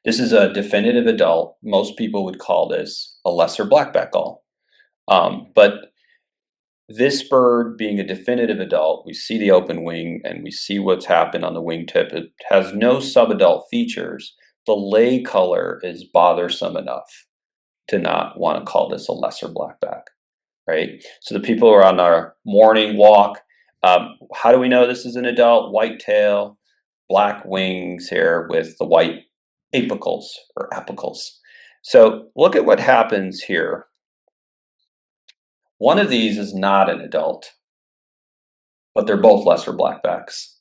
This is a definitive adult. Most people would call this a lesser blackback gull. But this bird being a definitive adult, we see the open wing and we see what's happened on the wingtip. It has no subadult features. The leg color is bothersome enough to not want to call this a lesser blackback, right? So the people who are on our morning walk, how do we know this is an adult? White tail, black wings here with the white apicals or apicals. So look at what happens here. One of these is not an adult, but they're both lesser blackbacks.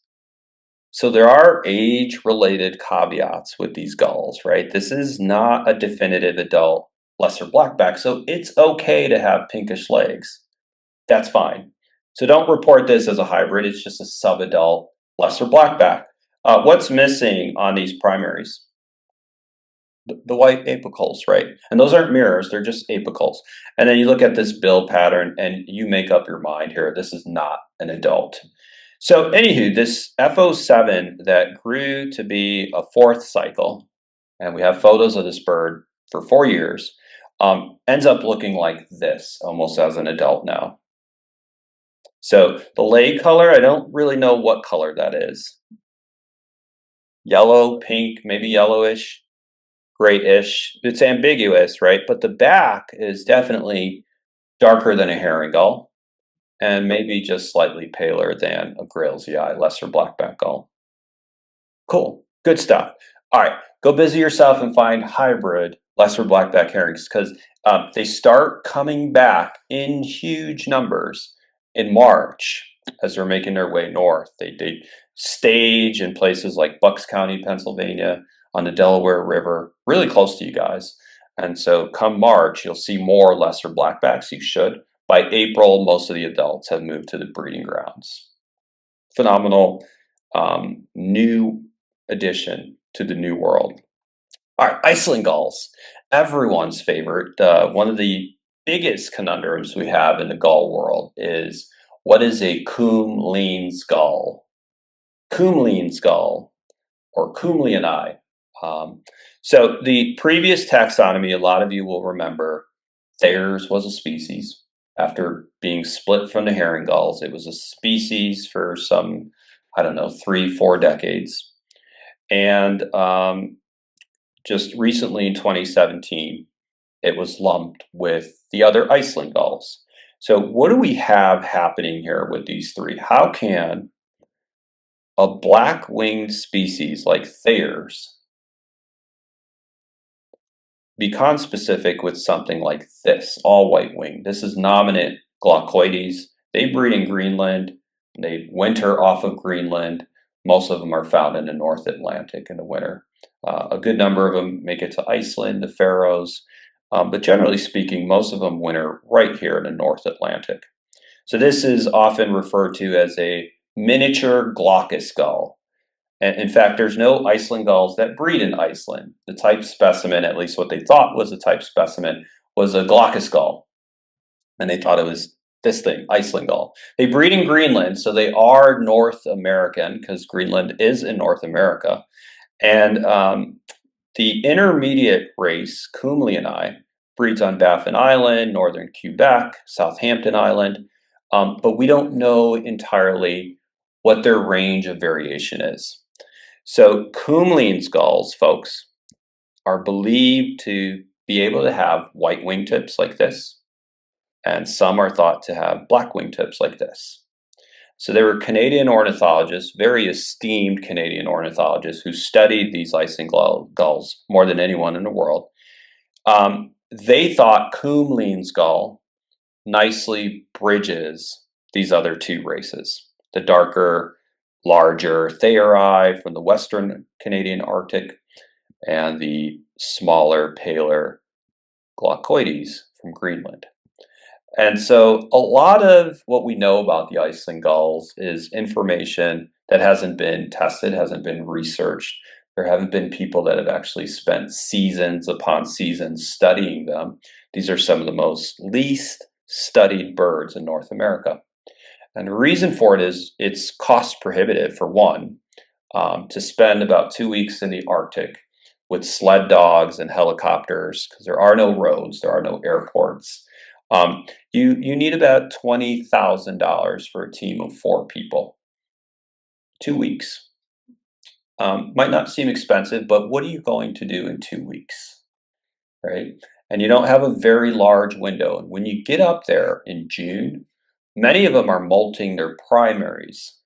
So there are age-related caveats with these gulls, right? This is not a definitive adult lesser blackback, so it's okay to have pinkish legs. That's fine. So don't report this as a hybrid. It's just a subadult lesser blackback. What's missing on these primaries? The white apicals, right? And those aren't mirrors, they're just apicals. And then you look at this bill pattern and you make up your mind here. This is not an adult. So anywho, this FO7 that grew to be a fourth cycle, and we have photos of this bird for 4 years, ends up looking like this, almost as an adult now. So the leg color, I don't really know what color that is. Yellow, pink, maybe yellowish. Grayish. It's ambiguous, right? But the back is definitely darker than a herring gull and maybe just slightly paler than a Gralesii, lesser blackback gull. Cool. Good stuff. All right. Go busy yourself and find hybrid lesser blackback herrings because they start coming back in huge numbers in March as they're making their way north. They stage in places like Bucks County, Pennsylvania, on the Delaware River, really close to you guys. And so come March, you'll see more lesser blackbacks. You should. By April, most of the adults have moved to the breeding grounds. Phenomenal new addition to the new world. All right, Iceland gulls, everyone's favorite. One of the biggest conundrums we have in the gull world is what is a Kumleens gull? Kumleens gull, or Kumleeni. So the previous taxonomy, a lot of you will remember, Thayer's was a species. After being split from the herring gulls, it was a species for some, 3-4 decades. And just recently in 2017, it was lumped with the other Iceland gulls. So what do we have happening here with these three? How can a black-winged species like Thayer's be conspecific with something like this, all white wing? This is nominate glaucoides. They breed in Greenland. They winter off of Greenland. Most of them are found in the North Atlantic in the winter. A good number of them make it to Iceland, the Faroes, but generally speaking, most of them winter right here in the North Atlantic. So this is often referred to as a miniature glaucous gull. And in fact, there's no Iceland gulls that breed in Iceland. The type specimen, at least what they thought was a type specimen, was a glaucous gull. And they thought it was this thing, Iceland gull. They breed in Greenland, so they are North American because Greenland is in North America. And the intermediate race, Kumleeni, breeds on Baffin Island, northern Quebec, Southampton Island, but we don't know entirely what their range of variation is. So Kumleens gulls, folks, are believed to be able to have white wingtips like this, and some are thought to have black wingtips like this. So there were Canadian ornithologists, very esteemed Canadian ornithologists, who studied these Iceland gulls more than anyone in the world. They thought Kumleens gull nicely bridges these other two races, the darker, larger Thayeri from the Western Canadian Arctic and the smaller, paler glaucoides from Greenland. And so a lot of what we know about the Iceland gulls is information that hasn't been tested, hasn't been researched. There haven't been people that have actually spent seasons upon seasons studying them. These are some of the most least studied birds in North America. And the reason for it is it's cost prohibitive, for one. to spend about 2 weeks in the Arctic with sled dogs and helicopters, because there are no roads, there are no airports. You need about $20,000 for a team of 4 people. 2 weeks. Might not seem expensive, but what are you going to do in 2 weeks, right? And you don't have a very large window. And when you get up there in June, many of them are molting their primaries.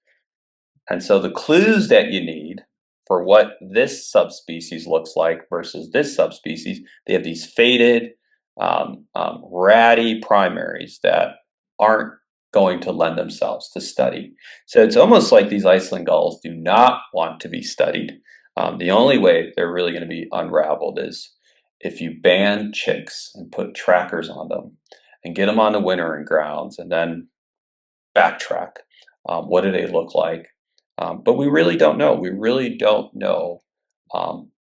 And so the clues that you need for what this subspecies looks like versus this subspecies, they have these faded, ratty primaries that aren't going to lend themselves to study. So it's almost like these Iceland gulls do not want to be studied. The only way they're really going to be unraveled is if you ban chicks and put trackers on them and get them on the wintering grounds and then backtrack. What do they look like? But we really don't know. We really don't know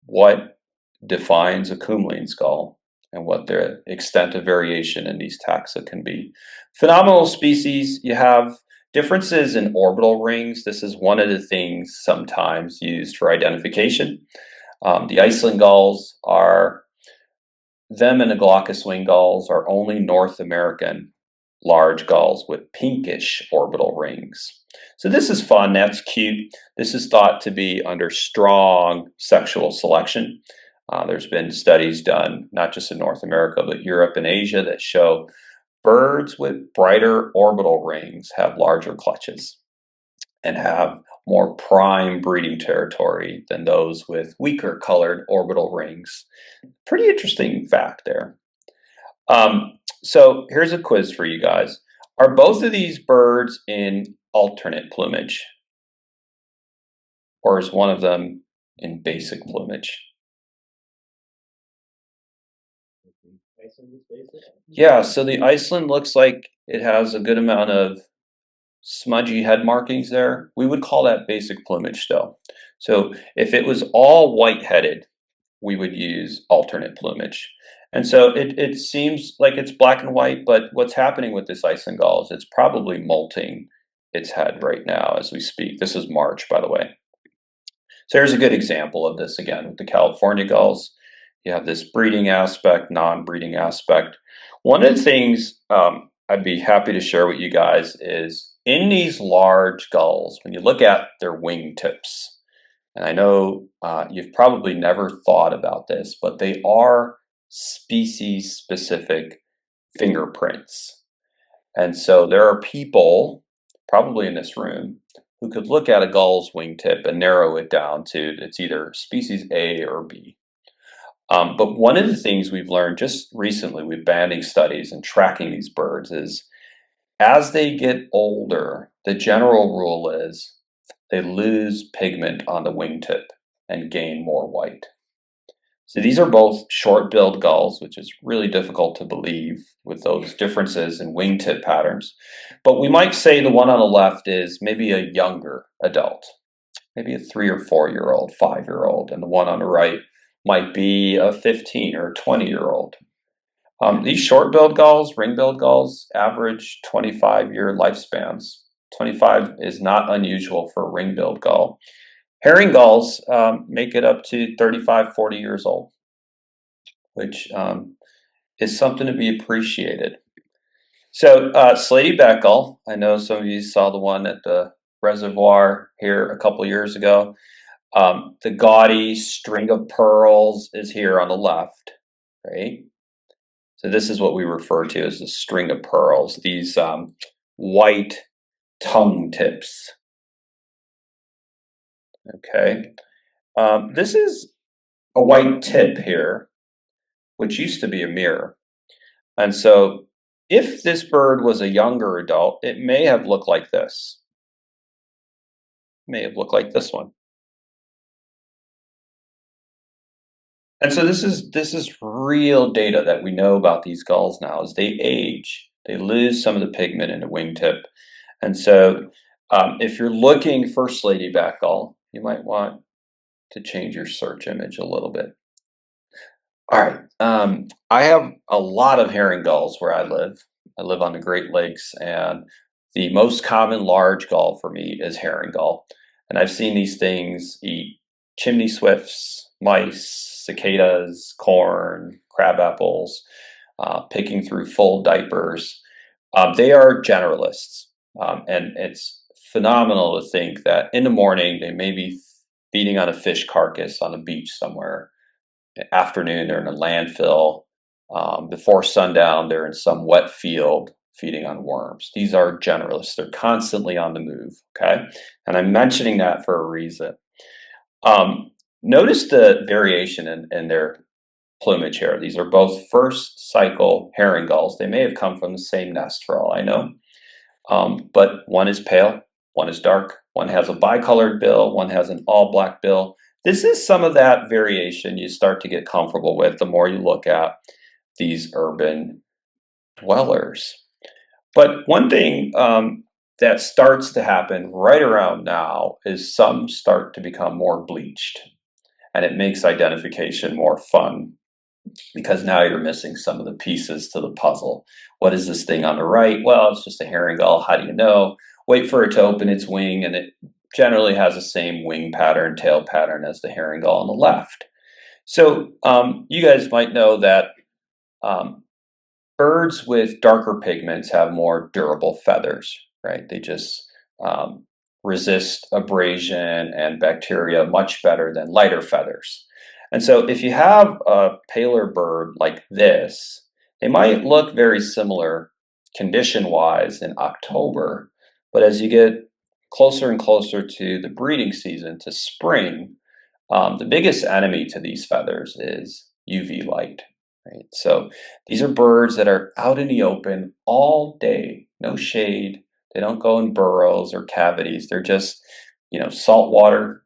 what defines a Kumling's gull and what the extent of variation in these taxa can be. Phenomenal species, you have differences in orbital rings. This is one of the things sometimes used for identification. The Iceland gulls are, them and the glaucous wing gulls are only North American large gulls with pinkish orbital rings. So this is fun, that's cute. This is thought to be under strong sexual selection. There's been studies done, not just in North America, but Europe and Asia, that show birds with brighter orbital rings have larger clutches and have more prime breeding territory than those with weaker colored orbital rings. Pretty interesting fact there. So here's a quiz for you guys. Are both of these birds in alternate plumage? Or is one of them in basic plumage? Yeah, so the Iceland looks like it has a good amount of smudgy head markings there. We would call that basic plumage still. So if it was all white-headed, we would use alternate plumage. And so it seems like it's black and white, but what's happening with this Iceland gull is it's probably molting its head right now as we speak. This is March, by the way. So here's a good example of this again with the California gulls. You have this breeding aspect, non-breeding aspect. One of the things I'd be happy to share with you guys is in these large gulls, when you look at their wing tips, and I know you've probably never thought about this, but they are species-specific fingerprints. And so there are people, probably in this room, who could look at a gull's wingtip and narrow it down to it's either species A or B. But one of the things we've learned just recently with banding studies and tracking these birds is as they get older, the general rule is they lose pigment on the wingtip and gain more white. So these are both short-billed gulls, which is really difficult to believe with those differences in wingtip patterns. But we might say the one on the left is maybe a younger adult, maybe a 3 or 4-year-old, 5-year-old, and the one on the right might be a 15 or 20-year-old. These short-billed gulls, ring-billed gulls, average 25-year lifespans. 25 is not unusual for a ring-billed gull. Herring gulls make it up to 35, 40 years old, which is something to be appreciated. So slaty-back gull, I know some of you saw the one at the reservoir here a couple years ago. The gaudy string of pearls is here on the left, right? So this is what we refer to as the string of pearls, these white tongue tips. Okay, this is a white tip here, which used to be a mirror. And so if this bird was a younger adult, it may have looked like this. It may have looked like this one. And so this is real data that we know about these gulls now. As they age, they lose some of the pigment in the wingtip. And so if you're looking for slaty-back gull, you might want to change your search image a little bit. All right, I have a lot of herring gulls where I live. I live on the Great Lakes, and the most common large gull for me is herring gull. And I've seen these things eat chimney swifts, mice, cicadas, corn, crab apples, picking through full diapers. They are generalists. And it's phenomenal to think that in the morning they may be feeding on a fish carcass on a beach somewhere. Afternoon, they're in a landfill. Before sundown, they're in some wet field feeding on worms. These are generalists. They're constantly on the move, okay? And I'm mentioning that for a reason. Notice the variation in their plumage here. These are both first cycle herring gulls. They may have come from the same nest for all I know. But one is pale, one is dark, one has a bicolored bill, one has an all black bill. This is some of that variation you start to get comfortable with the more you look at these urban dwellers. But one thing that starts to happen right around now is some start to become more bleached, and it makes identification more fun because now you're missing some of the pieces to the puzzle. What is this thing on the right? Well, it's just a herring gull. How do you know? Wait for it to open its wing, and it generally has the same wing pattern, tail pattern as the herring gull on the left. So you guys might know that um, birds with darker pigments have more durable feathers, right? They just resist abrasion and bacteria much better than lighter feathers. And so if you have a paler bird like this, they might look very similar condition-wise in October, but as you get closer and closer to the breeding season, to spring, the biggest enemy to these feathers is UV light. Right? So these are birds that are out in the open all day, no shade. They don't go in burrows or cavities. They're just, salt water,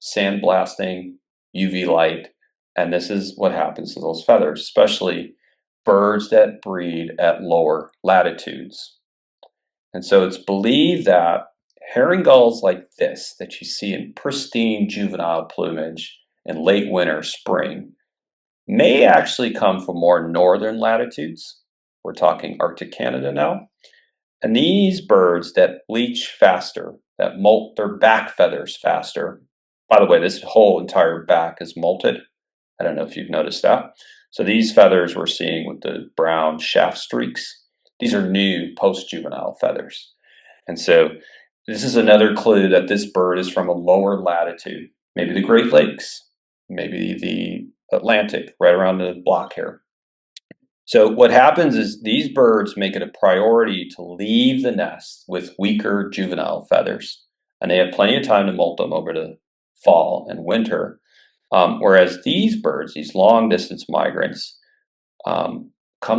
sandblasting, UV light, and this is what happens to those feathers, especially birds that breed at lower latitudes. And so it's believed that herring gulls like this, that you see in pristine juvenile plumage in late winter, spring, may actually come from more northern latitudes. We're talking Arctic Canada now. And these birds that bleach faster, that molt their back feathers faster. By the way, this whole entire back is molted. I don't know if you've noticed that. So these feathers we're seeing with the brown shaft streaks, these are new post-juvenile feathers. And so this is another clue that this bird is from a lower latitude, maybe the Great Lakes, maybe the Atlantic, right around the block here. So what happens is these birds make it a priority to leave the nest with weaker juvenile feathers, and they have plenty of time to molt them over the fall and winter. Whereas these birds, these long distance migrants, come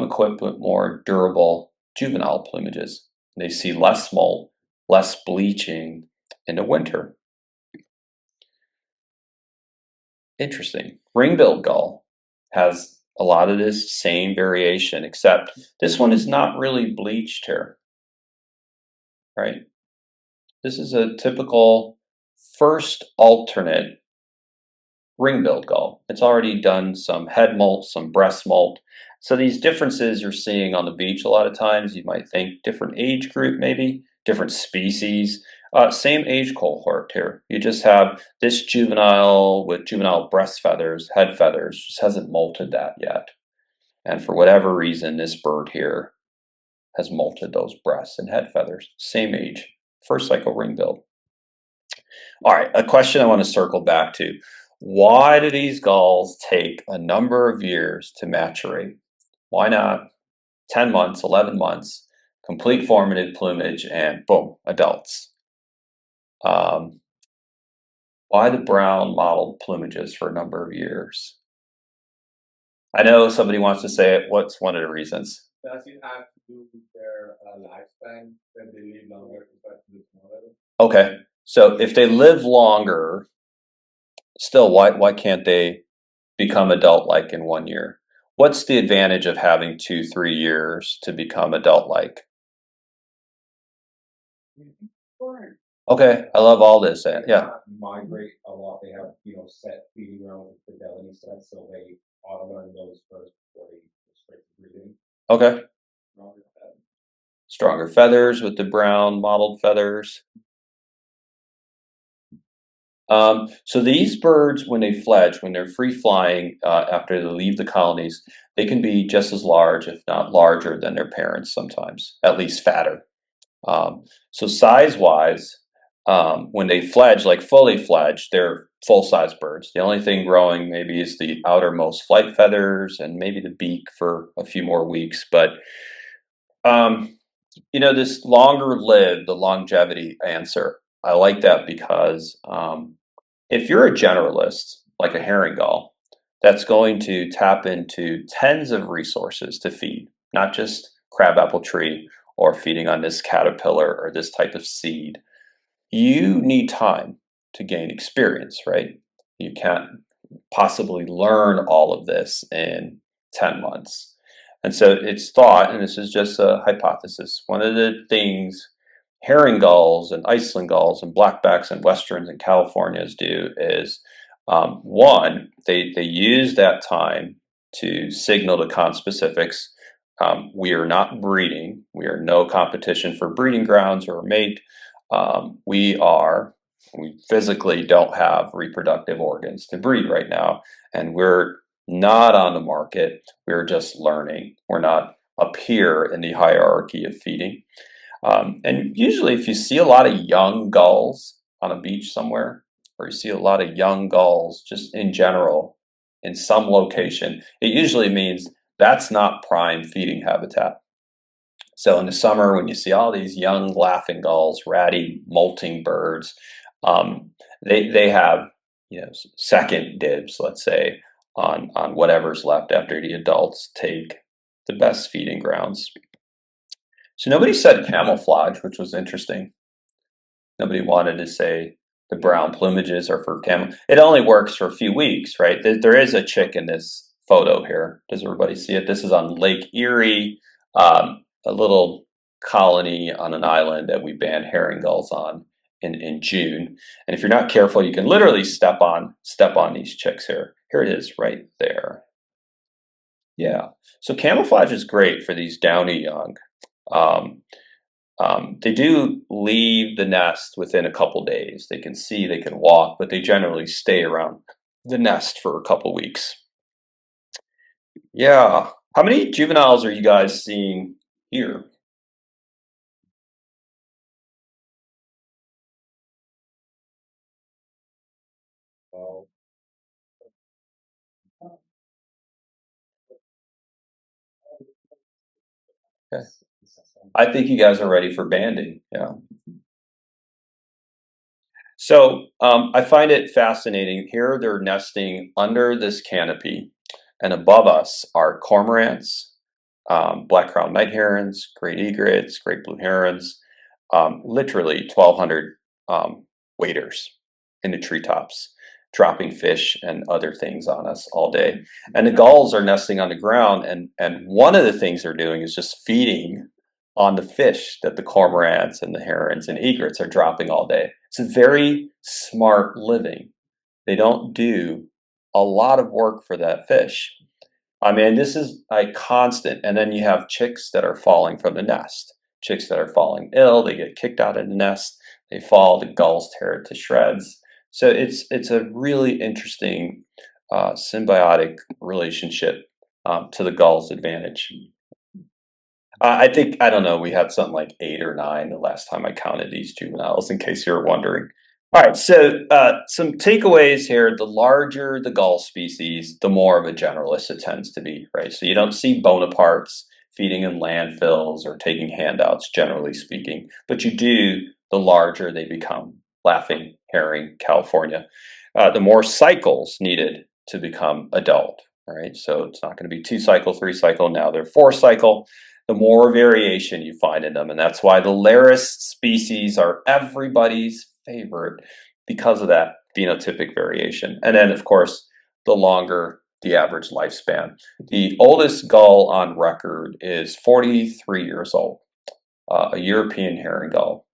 equipped with more durable juvenile plumages. They see less molt, less bleaching in the winter. Interesting. Ring-billed gull has a lot of this same variation, except this one is not really bleached here, right? This is a typical first alternate ring-billed gull. It's already done some head molt, some breast molt. So these differences you're seeing on the beach a lot of times, you might think different age group maybe, different species. Same age cohort here. You just have this juvenile with juvenile breast feathers, head feathers, just hasn't molted that yet. And for whatever reason, this bird here has molted those breasts and head feathers. Same age, first cycle ring-billed. All right, a question I want to circle back to. Why do these gulls take a number of years to maturate? Why not 10 months, 11 months, complete formative plumage, and boom, adults? Why the brown mottled plumages for a number of years? I know somebody wants to say it. What's one of the reasons? Does it have to do with their lifespan, that they live longer compared to the smaller? Okay, so if they live longer, still, why can't they become adult-like in 1 year? What's the advantage of having 2-3 years to become adult-like? Correct. Okay, I love all this. Yeah. Migrate a lot. They have, set feeding grounds with fidelity sets, so they ought to learn those first before they go straight to breeding. Okay. Stronger feathers. Stronger feathers with the brown mottled feathers. So these birds, when they fledge, when they're free flying after they leave the colonies, they can be just as large, if not larger, than their parents sometimes, at least fatter. So size-wise, when they fledge, like fully fledged, they're full-size birds. The only thing growing maybe is the outermost flight feathers and maybe the beak for a few more weeks. But this longer lived, the longevity answer, I like that because if you're a generalist, like a herring gull, that's going to tap into tens of resources to feed, not just crabapple tree or feeding on this caterpillar or this type of seed. You need time to gain experience, right? You can't possibly learn all of this in 10 months. And so it's thought, and this is just a hypothesis, one of the things herring gulls and Iceland gulls and blackbacks and westerns and Californias do is one, they use that time to signal to conspecifics. We are not breeding. We are no competition for breeding grounds or a mate. We physically don't have reproductive organs to breed right now, and we're not on the market. We're just learning. We're not up here in the hierarchy of feeding. And usually, if you see a lot of young gulls on a beach somewhere, or you see a lot of young gulls just in general in some location, it usually means that's not prime feeding habitat. So in the summer, when you see all these young laughing gulls, ratty, molting birds, they have second dibs, let's say, on whatever's left after the adults take the best feeding grounds. So nobody said camouflage, which was interesting. Nobody wanted to say the brown plumages are for camo. It only works for a few weeks, right? There is a chick in this photo here. Does everybody see it? This is on Lake Erie, a little colony on an island that we banned herring gulls on in June. And if you're not careful, you can literally step on these chicks here. Here it is right there. Yeah. So camouflage is great for these downy young. They do leave the nest within a couple days. They can see, they can walk, but they generally stay around the nest for a couple weeks. Yeah. How many juveniles are you guys seeing here? Well, Okay. I think you guys are ready for banding. Yeah. So I find it fascinating. Here they're nesting under this canopy, and above us are cormorants, black-crowned night herons, great egrets, great blue herons, literally 1,200 waders in the treetops, dropping fish and other things on us all day. And the gulls are nesting on the ground, and one of the things they're doing is just feeding on the fish that the cormorants and the herons and egrets are dropping all day. It's a very smart living. They don't do a lot of work for that fish. I mean, this is a constant. And then you have chicks that are falling from the nest, chicks that are falling ill, they get kicked out of the nest, they fall, the gulls tear it to shreds. So it's a really interesting symbiotic relationship to the gull's advantage. I think, I don't know, we had something like 8 or 9 the last time I counted these juveniles, in case you were wondering. All right, so some takeaways here. The larger the gull species, the more of a generalist it tends to be, right? So you don't see Bonapartes feeding in landfills or taking handouts, generally speaking, but you do the larger they become. Laughing, herring, California. The more cycles needed to become adult, all right? So it's not going to be 2 cycle, 3 cycle, now they're 4 cycle. The more variation you find in them. And that's why the Laris species are everybody's favorite, because of that phenotypic variation. And then, of course, the longer the average lifespan. The oldest gull on record is 43 years old, a European herring gull,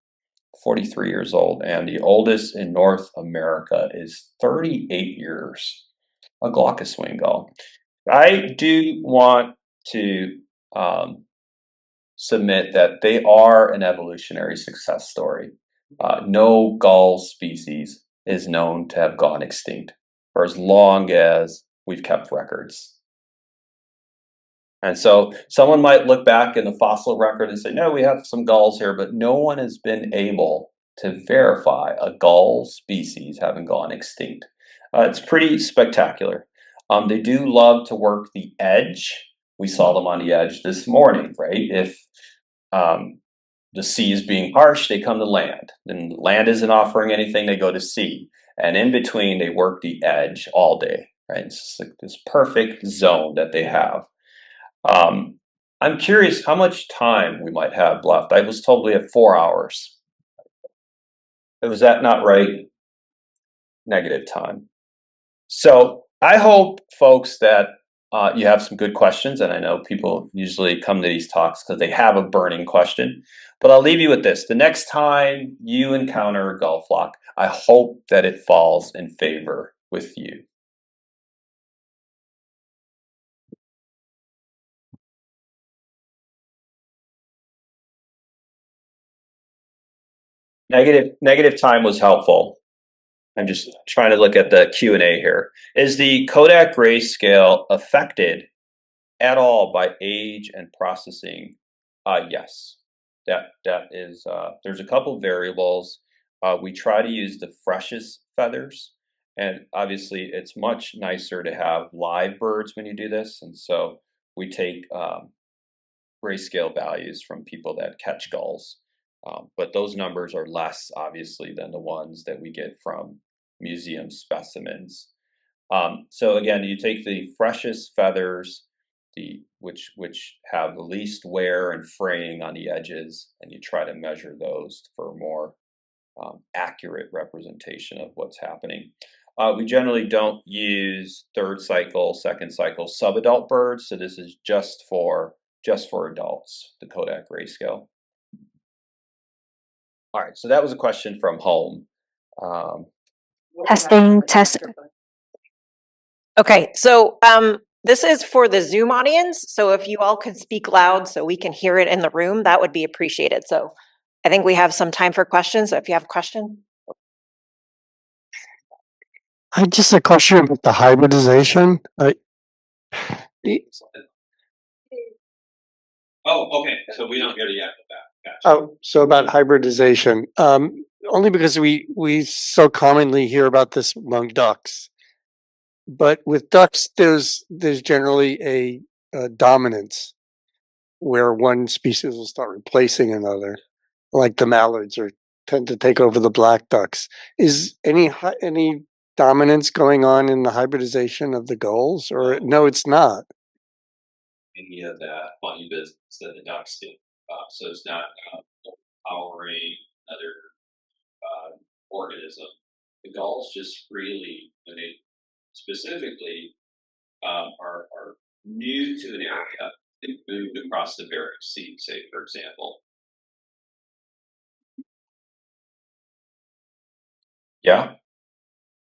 43 years old. And the oldest in North America is 38 years, a glaucous-wing gull. I do want to submit that they are an evolutionary success story. No gull species is known to have gone extinct for as long as we've kept records. And so someone might look back in the fossil record and say, no, we have some gulls here, but no one has been able to verify a gull species having gone extinct. It's pretty spectacular. They do love to work the edge. We saw them on the edge this morning, right? If the sea is being harsh, they come to land. Then land isn't offering anything, they go to sea. And in between, they work the edge all day, right? It's like this perfect zone that they have. I'm curious how much time we might have left. I was told we have 4 hours. Was that not right? Negative time. So I hope, folks, that you have some good questions. And I know people usually come to these talks because they have a burning question. But I'll leave you with this. The next time you encounter a gull flock, I hope that it falls in favor with you. Negative time was helpful. I'm just trying to look at the Q&A here. Is the Kodak grayscale affected at all by age and processing? Yes, that is. There's a couple of variables. We try to use the freshest feathers, and obviously it's much nicer to have live birds when you do this. And so we take grayscale values from people that catch gulls. But those numbers are less, obviously, than the ones that we get from museum specimens. So again, you take the freshest feathers, which have the least wear and fraying on the edges, and you try to measure those for a more accurate representation of what's happening. We generally don't use third cycle, second cycle subadult birds, so this is just for adults, the Kodak grayscale. All right, so that was a question from home. Testing. Okay, so this is for the Zoom audience. So if you all could speak loud so we can hear it in the room, that would be appreciated. So I think we have some time for questions. So if you have a question. Just a question about the hybridization. Oh, okay. So we don't hear the yet. Gotcha. Oh, so about hybridization. Only because we so commonly hear about this among ducks, but with ducks, there's generally a dominance where one species will start replacing another, like the mallards tend to take over the black ducks. Is any dominance going on in the hybridization of the gulls, or no, it's not? Any of that funny business that the ducks do. So it's not powering another organism. The gulls just freely, when they specifically are new to an area, they moved across the Bering Sea, say, for example. Yeah.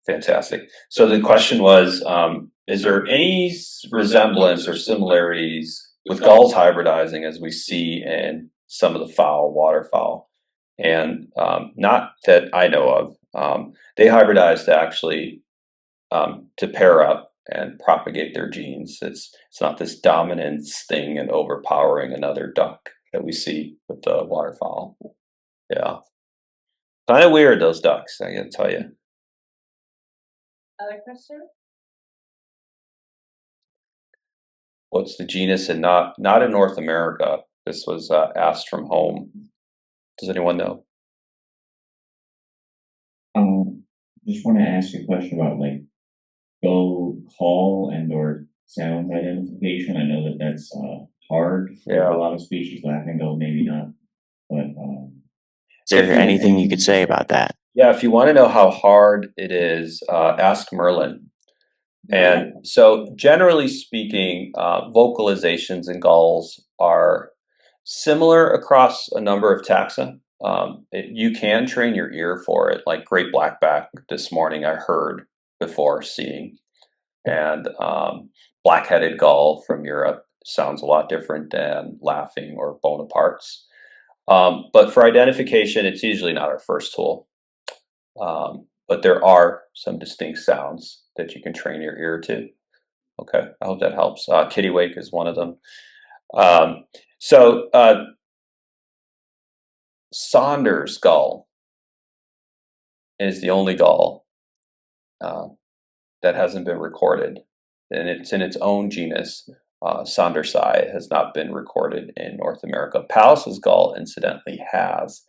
Fantastic. So the question was, is there any resemblance or similarities with gulls hybridizing as we see in some of the waterfowl? And not that I know of. They hybridize to actually to pair up and propagate their genes. It's not this dominance thing and overpowering another duck that we see with the waterfowl. Yeah. Kind of weird, those ducks, I gotta tell you. Other question? What's the genus and not in North America? This was asked from home. Does anyone know? Just want to ask a question about like gull call and or sound identification. I know that that's hard for a lot of species. Laughing gull, maybe not. But is there anything you could say about that? Yeah, if you want to know how hard it is, ask Merlin. And so, generally speaking, vocalizations in gulls are similar across a number of taxa. You can train your ear for it, like great blackback this morning I heard before seeing. And black-headed gull from Europe sounds a lot different than laughing or Bonaparte's. But for identification, it's usually not our first tool. but there are some distinct sounds that you can train your ear to. Okay, I hope that helps. Kittiwake is one of them. So Saunders gull is the only gull that hasn't been recorded, and it's in its own genus. Saundersi has not been recorded in North America. Pallas's gull, incidentally, has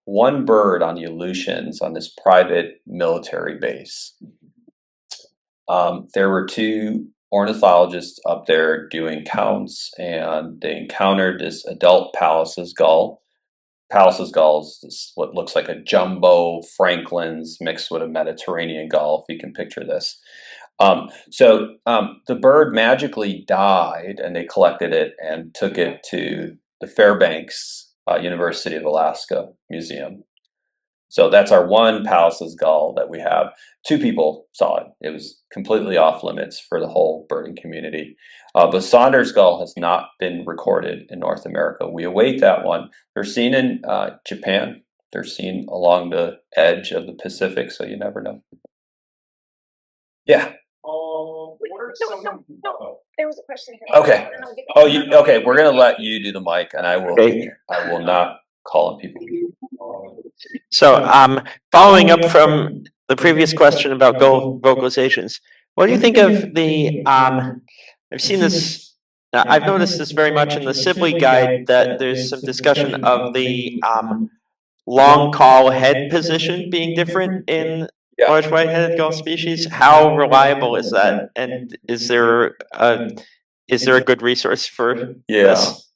one bird on the Aleutians on this private military base. There were two ornithologists up there doing counts, and they encountered this adult Pallas's gull. Pallas's gull is what looks like a jumbo Franklin's mixed with a Mediterranean gull, if you can picture this. The bird magically died, and they collected it and took it to the Fairbanks University of Alaska Museum. So that's our one Pallas's gull that we have. Two people saw it. It was completely off limits for the whole birding community. But Saunders gull has not been recorded in North America. We await that one. They're seen in Japan. They're seen along the edge of the Pacific, so you never know. Yeah. There was a question here. Okay. Okay. We're gonna let you do the mic, and I will. Okay. I will not call on people. So, following up from the previous question about gull vocalizations, what do you think of the, I've seen this, I've noticed this very much in the Sibley guide, that there's some discussion of the, long call head position being different in large white-headed gull species. How reliable is that? And is there a good resource for this?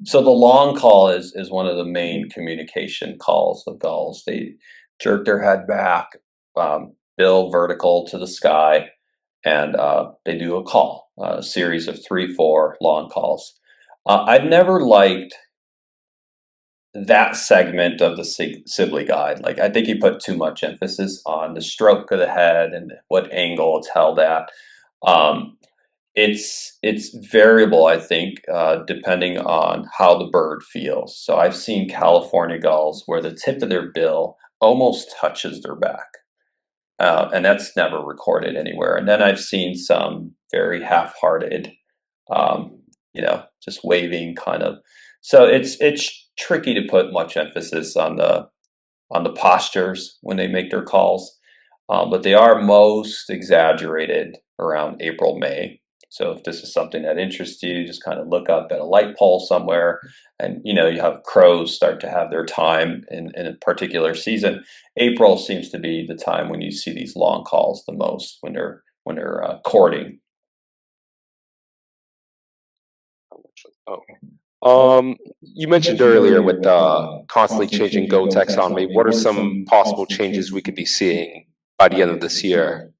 So the long call is one of the main communication calls of gulls. They jerk their head back, bill vertical to the sky, and they do a call, a series of 3-4 long calls. I've never liked that segment of the Sibley guide. Like, I think you put too much emphasis on the stroke of the head and what angle it's held at. It's variable, I think, depending on how the bird feels. So I've seen California gulls where the tip of their bill almost touches their back, and that's never recorded anywhere. And then I've seen some very half-hearted, just waving kind of. So it's tricky to put much emphasis on the postures when they make their calls, but they are most exaggerated around April, May. So if this is something that interests you, just kind of look up at a light pole somewhere, and you have crows start to have their time in a particular season. April seems to be the time when you see these long calls the most, when they're courting. You mentioned earlier with constantly changing Go taxonomy. What are some possible changes we could be seeing by the end of this year?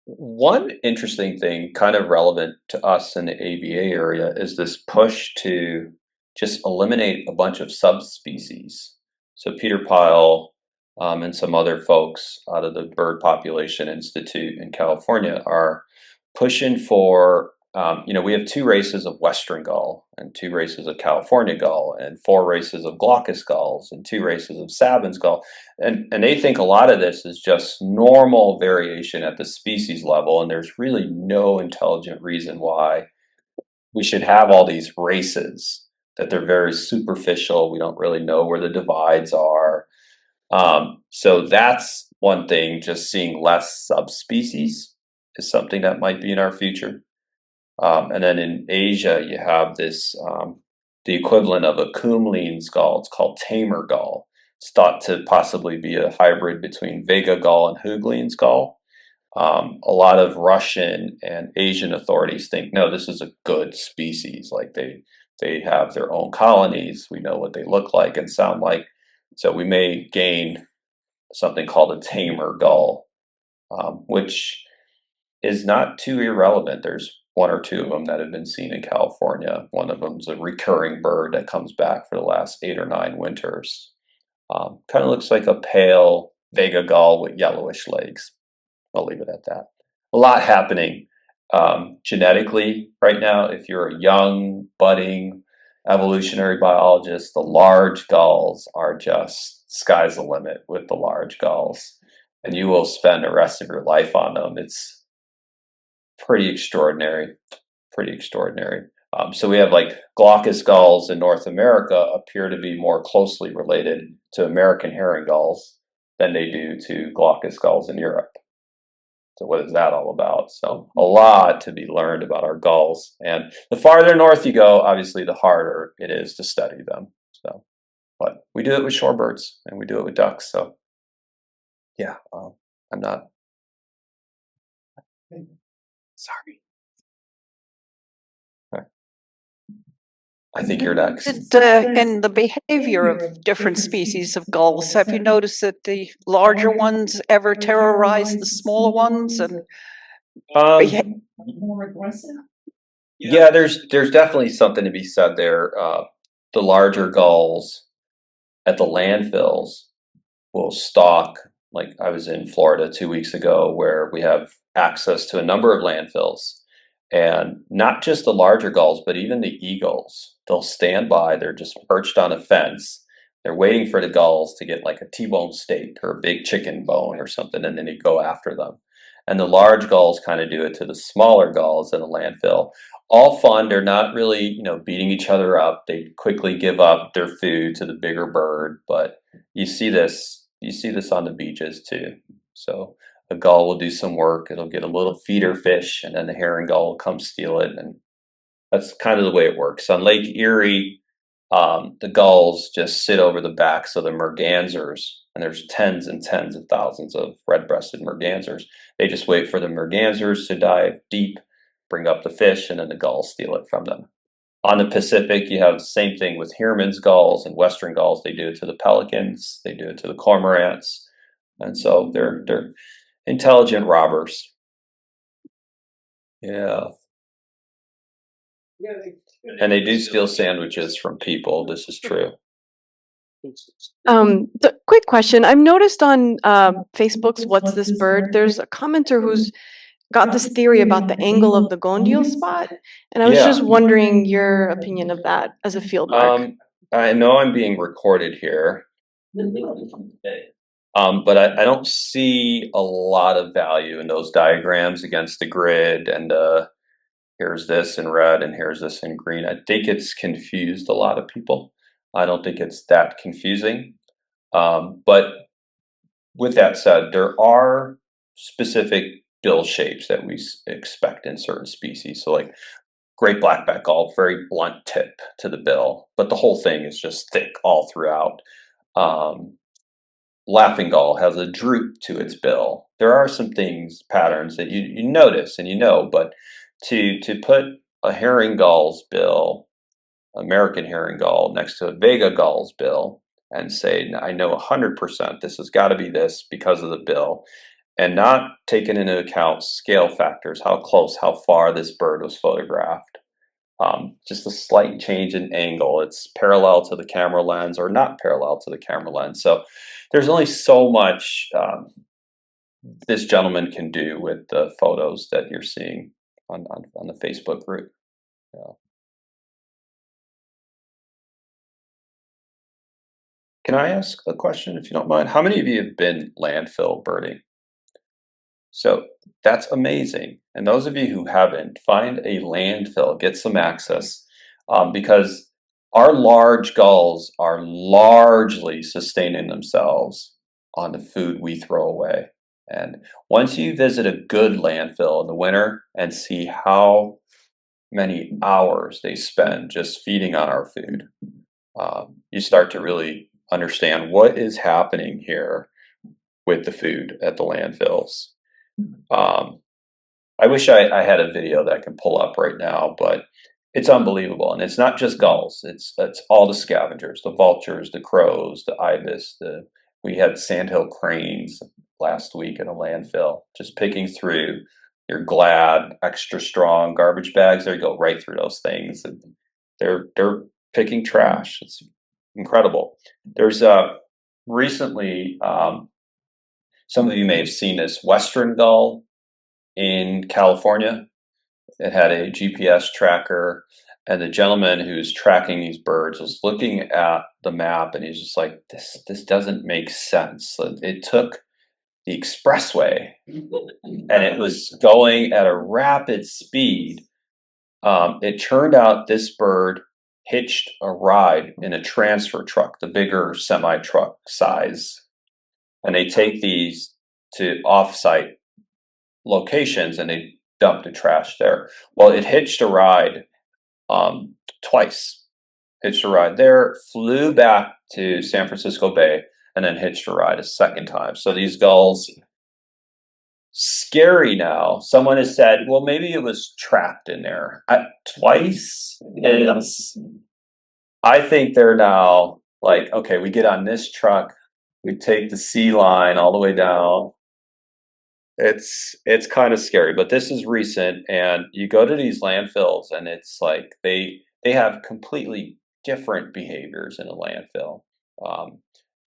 One interesting thing, kind of relevant to us in the ABA area, is this push to just eliminate a bunch of subspecies. So Peter Pyle and some other folks out of the Bird Population Institute in California are pushing for, we have 2 races of Western gull and 2 races of California gull and 4 races of glaucous gulls and 2 races of Sabine's gull. And they think a lot of this is just normal variation at the species level, and there's really no intelligent reason why we should have all these races, that they're very superficial. We don't really know where the divides are. So that's one thing, just seeing less subspecies is something that might be in our future. And then in Asia, you have this, the equivalent of a Kumlin's gull. It's called tamer gull. It's thought to possibly be a hybrid between Vega gull and Huegling's gull. A lot of Russian and Asian authorities think, no, this is a good species. Like they have their own colonies. We know what they look like and sound like. So we may gain something called a tamer gull, which is not too irrelevant. There's 1 or 2 of them that have been seen in California. One of them is a recurring bird that comes back for the last 8 or 9 winters. Kind of looks like a pale Vega gull with yellowish legs. I'll leave it at that. A lot happening genetically right now. If you're a young, budding evolutionary biologist, the large gulls are just sky's the limit with the large gulls. and you will spend the rest of your life on them. It's pretty extraordinary, pretty extraordinary. So we have like glaucous gulls in North America appear to be more closely related to American herring gulls than they do to glaucous gulls in Europe. So what is that all about? So a lot to be learned about our gulls. And the farther north you go, obviously the harder it is to study them. So, but we do it with shorebirds and we do it with ducks. So yeah, I'm not. Sorry. I think you're next. In the behavior of different species of gulls, have you noticed that the larger ones ever terrorize the smaller ones? And More aggressive? Yeah, there's definitely something to be said there. The larger gulls at the landfills will stalk. Like I was in Florida 2 weeks ago, where we have access to a number of landfills, and not just the larger gulls, but even the eagles. They'll stand by. They're just perched on a fence. They're waiting for the gulls to get like a T-bone steak or a big chicken bone or something, and then they go after them. And the large gulls kind of do it to the smaller gulls in the landfill. All fun. They're not really, beating each other up. They quickly give up their food to the bigger bird. But you see this on the beaches too. So a gull will do some work. It'll get a little feeder fish, and then the herring gull will come steal it. And that's kind of the way it works. On Lake Erie, the gulls just sit over the backs of the mergansers, and there's tens and tens of thousands of red-breasted mergansers. They just wait for the mergansers to dive deep, bring up the fish, and then the gulls steal it from them. On the Pacific, you have the same thing with Heermann's gulls and western gulls. They do it to the pelicans. They do it to the cormorants. And so they're intelligent robbers. Yeah. And they do steal sandwiches from people. This is true. Quick question. I've noticed on Facebook's What's This Bird, there's a commenter who's got this theory about the angle of the gondial spot. And I was just wondering your opinion of that as a field mark. I know I'm being recorded here. But I don't see a lot of value in those diagrams against the grid and here's this in red and here's this in green. I think it's confused a lot of people. I don't think it's that confusing. But with that said, there are specific bill shapes that we expect in certain species. So like great blackback gull, very blunt tip to the bill, but the whole thing is just thick all throughout. Laughing gull has a droop to its bill. There are some patterns that you notice and but to put a herring gull's bill, American herring gull, next to a Vega gull's bill and say, I know 100% this has got to be this because of the bill, and not taking into account scale factors, how close, how far this bird was photographed. Just a slight change in angle. It's parallel to the camera lens or not parallel to the camera lens. So there's only so much this gentleman can do with the photos that you're seeing on the Facebook group. Yeah. Can I ask a question, if you don't mind? How many of you have been landfill birding? So that's amazing. And those of you who haven't, find a landfill, get some access, because our large gulls are largely sustaining themselves on the food we throw away. And once you visit a good landfill in the winter and see how many hours they spend just feeding on our food, you start to really understand what is happening here with the food at the landfills. I wish I had a video that I can pull up right now, but it's unbelievable. And it's not just gulls. It's all the scavengers, the vultures, the crows, the ibis. We had sandhill cranes last week in a landfill, just picking through your Glad extra strong garbage bags. There you go, right through those things. And they're picking trash. It's incredible. There's recently, some of you may have seen this western gull in California. It had a GPS tracker, and the gentleman who's tracking these birds was looking at the map, and he's just like, this doesn't make sense. It took the expressway, and it was going at a rapid speed. It turned out this bird hitched a ride in a transfer truck, the bigger semi-truck size. And they take these to off-site locations and they dump the trash there. Well, it hitched a ride twice. Hitched a ride there, flew back to San Francisco Bay, and then hitched a ride a second time. So these gulls, scary now. Someone has said, well, maybe it was trapped in there. Twice is, I think they're now like, okay, we get on this truck, we take the sea line all the way down. It's kind of scary, but this is recent, and you go to these landfills, and it's like they have completely different behaviors in a landfill.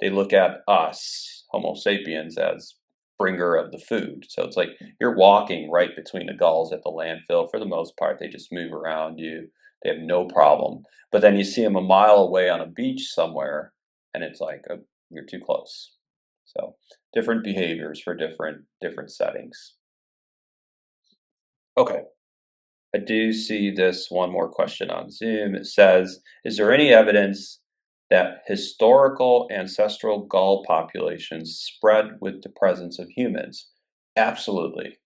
They look at us, Homo sapiens, as bringer of the food. So it's like you're walking right between the gulls at the landfill. For the most part, they just move around you. They have no problem. But then you see them a mile away on a beach somewhere, and it's like you're too close. So different behaviors for different settings. Okay. I do see this one more question on Zoom. It says, is there any evidence that historical ancestral gull populations spread with the presence of humans? Absolutely.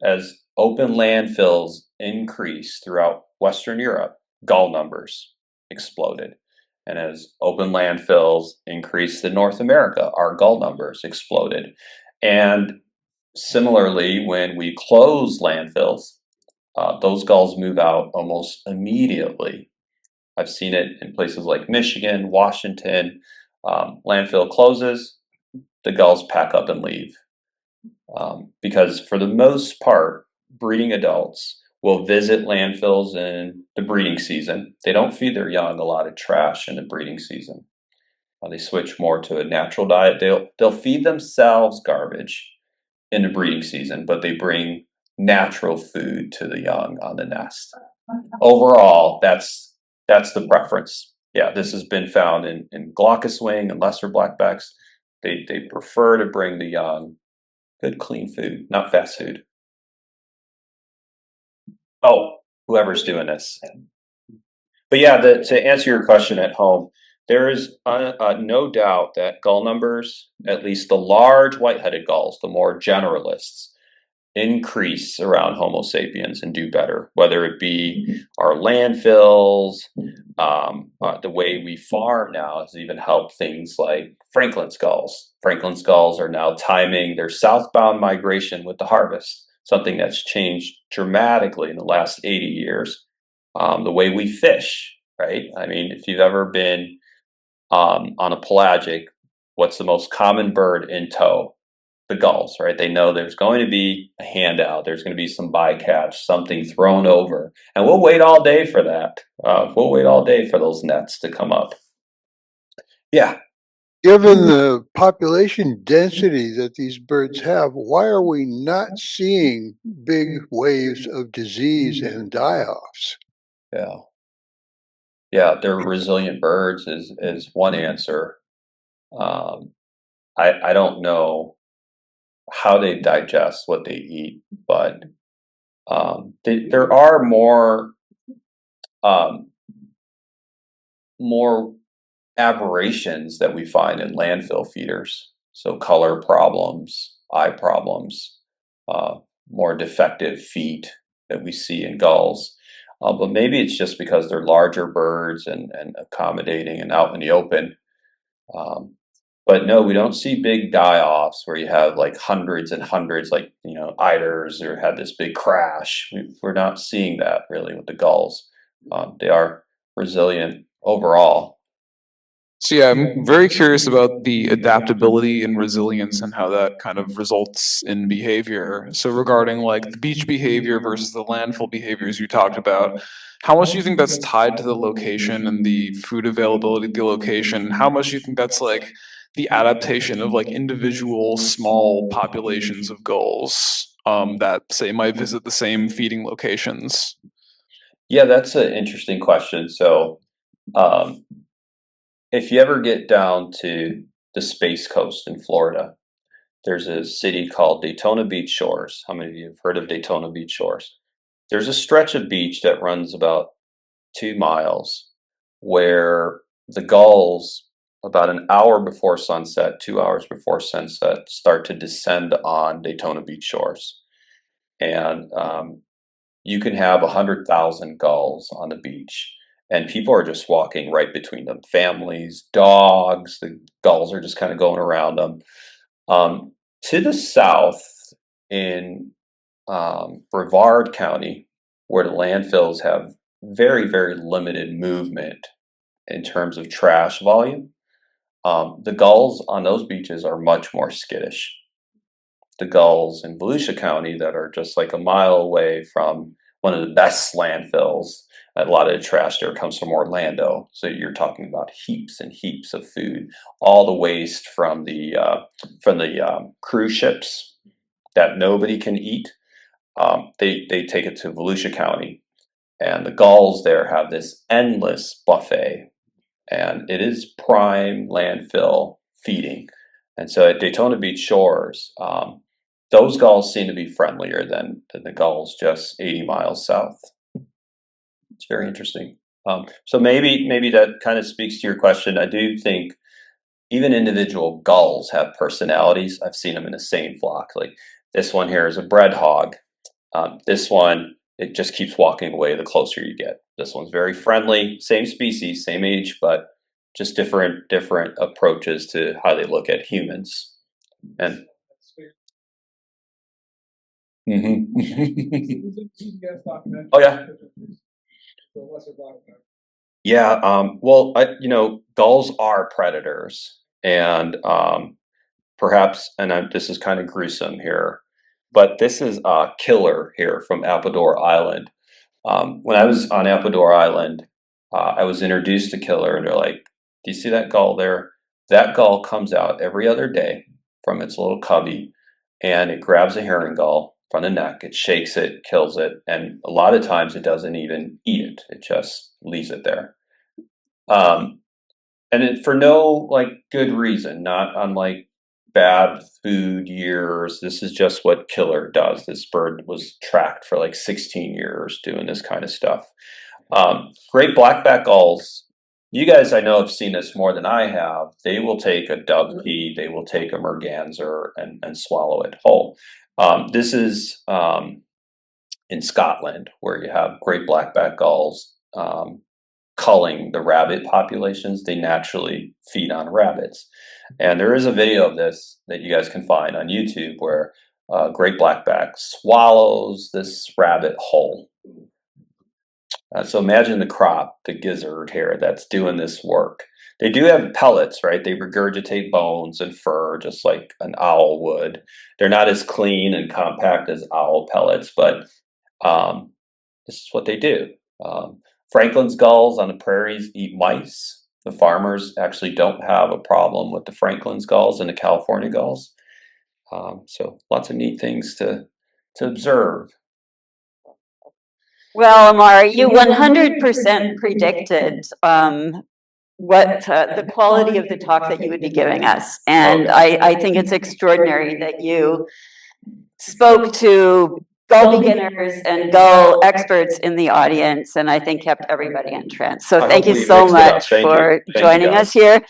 As open landfills increased throughout Western Europe, gull numbers exploded. And as open landfills increased in North America, our gull numbers exploded. And similarly, when we close landfills, those gulls move out almost immediately. I've seen it in places like Michigan, Washington. Landfill closes, the gulls pack up and leave. Because for the most part, breeding adults will visit landfills in the breeding season. They don't feed their young a lot of trash in the breeding season. They switch more to a natural diet. They'll feed themselves garbage in the breeding season, but they bring natural food to the young on the nest. Overall, that's the preference. Yeah, this has been found in glaucous wing and lesser blackbacks. They prefer to bring the young good clean food, not fast food. Oh, whoever's doing this. But yeah, to answer your question at home, there is no doubt that gull numbers, at least the large white-headed gulls, the more generalists, increase around Homo sapiens and do better, whether it be our landfills, the way we farm now has even helped things like Franklin's gulls. Franklin's gulls are now timing their southbound migration with the harvest, something that's changed dramatically in the last 80 years. The way we fish, right? I mean, if you've ever been on a pelagic, what's the most common bird in tow? The gulls, right? They know there's going to be a handout, there's going to be some bycatch, something thrown over, and we'll wait all day for that. We'll wait all day for those nets to come up. Yeah. Given the population density that these birds have, why are we not seeing big waves of disease and die-offs? Yeah, they're resilient birds is one answer. I don't know how they digest what they eat, but there are more aberrations that we find in landfill feeders. So color problems, eye problems, more defective feet that we see in gulls. But maybe it's just because they're larger birds and accommodating and out in the open. But no, we don't see big die-offs where you have like hundreds and hundreds, like, eiders, or had this big crash. We're not seeing that really with the gulls. They are resilient overall. So yeah, I'm very curious about the adaptability and resilience and how that kind of results in behavior. So regarding like the beach behavior versus the landfill behaviors you talked about, how much do you think that's tied to the location and the food availability of the location? How much do you think that's like the adaptation of like individual small populations of gulls that say might visit the same feeding locations? Yeah, that's an interesting question. So if you ever get down to the Space Coast in Florida, there's a city called Daytona Beach Shores. How many of you have heard of Daytona Beach Shores? There's a stretch of beach that runs about 2 miles where the gulls, about an hour before sunset, 2 hours before sunset, start to descend on Daytona Beach Shores. And you can have 100,000 gulls on the beach, and people are just walking right between them. Families, dogs, the gulls are just kind of going around them. To the south in Brevard County, where the landfills have very, very limited movement in terms of trash volume, the gulls on those beaches are much more skittish. The gulls in Volusia County that are just like a mile away from one of the best landfills, a lot of the trash there comes from Orlando. So you're talking about heaps and heaps of food, all the waste from the cruise ships that nobody can eat. They take it to Volusia County, and the gulls there have this endless buffet, and it is prime landfill feeding. And so at Daytona Beach Shores, those gulls seem to be friendlier than the gulls just 80 miles south. It's very interesting. So maybe that kind of speaks to your question. I do think even individual gulls have personalities. I've seen them in the same flock. Like this one here is a bread hog. This one, it just keeps walking away the closer you get. This one's very friendly, same species, same age, but just different approaches to how they look at humans. And oh yeah. Yeah, well, gulls are predators, and perhaps, this is kind of gruesome here, but this is a killer here from Apador Island. When I was on Apador Island, I was introduced to killer, and they're like, "Do you see that gull there? That gull comes out every other day from its little cubby, and it grabs a herring gull from the neck, it shakes it, kills it, and a lot of times it doesn't even eat it; it just leaves it there." And it for no good reason, not unlike bad food years. This is just what killer does. This bird was tracked for 16 years doing this kind of stuff. Great blackback gulls. You guys, I know, have seen this more than I have. They will take a dove pea, they will take a merganser and swallow it whole. This is in Scotland, where you have great blackback gulls culling the rabbit populations. They naturally feed on rabbits. And there is a video of this that you guys can find on YouTube where great blackback swallows this rabbit whole. So imagine the crop, the gizzard here that's doing this work. They do have pellets, right? They regurgitate bones and fur just like an owl would. They're not as clean and compact as owl pellets, but this is what they do. Franklin's gulls on the prairies eat mice. The farmers actually don't have a problem with the Franklin's gulls and the California gulls. So lots of neat things to observe. Well, Amar, you 100% predicted what the quality of the talk that you would be giving us. And I think it's extraordinary that you spoke to gull beginners and gull experts in the audience, and I think kept everybody entranced. So thank you so much for joining us here.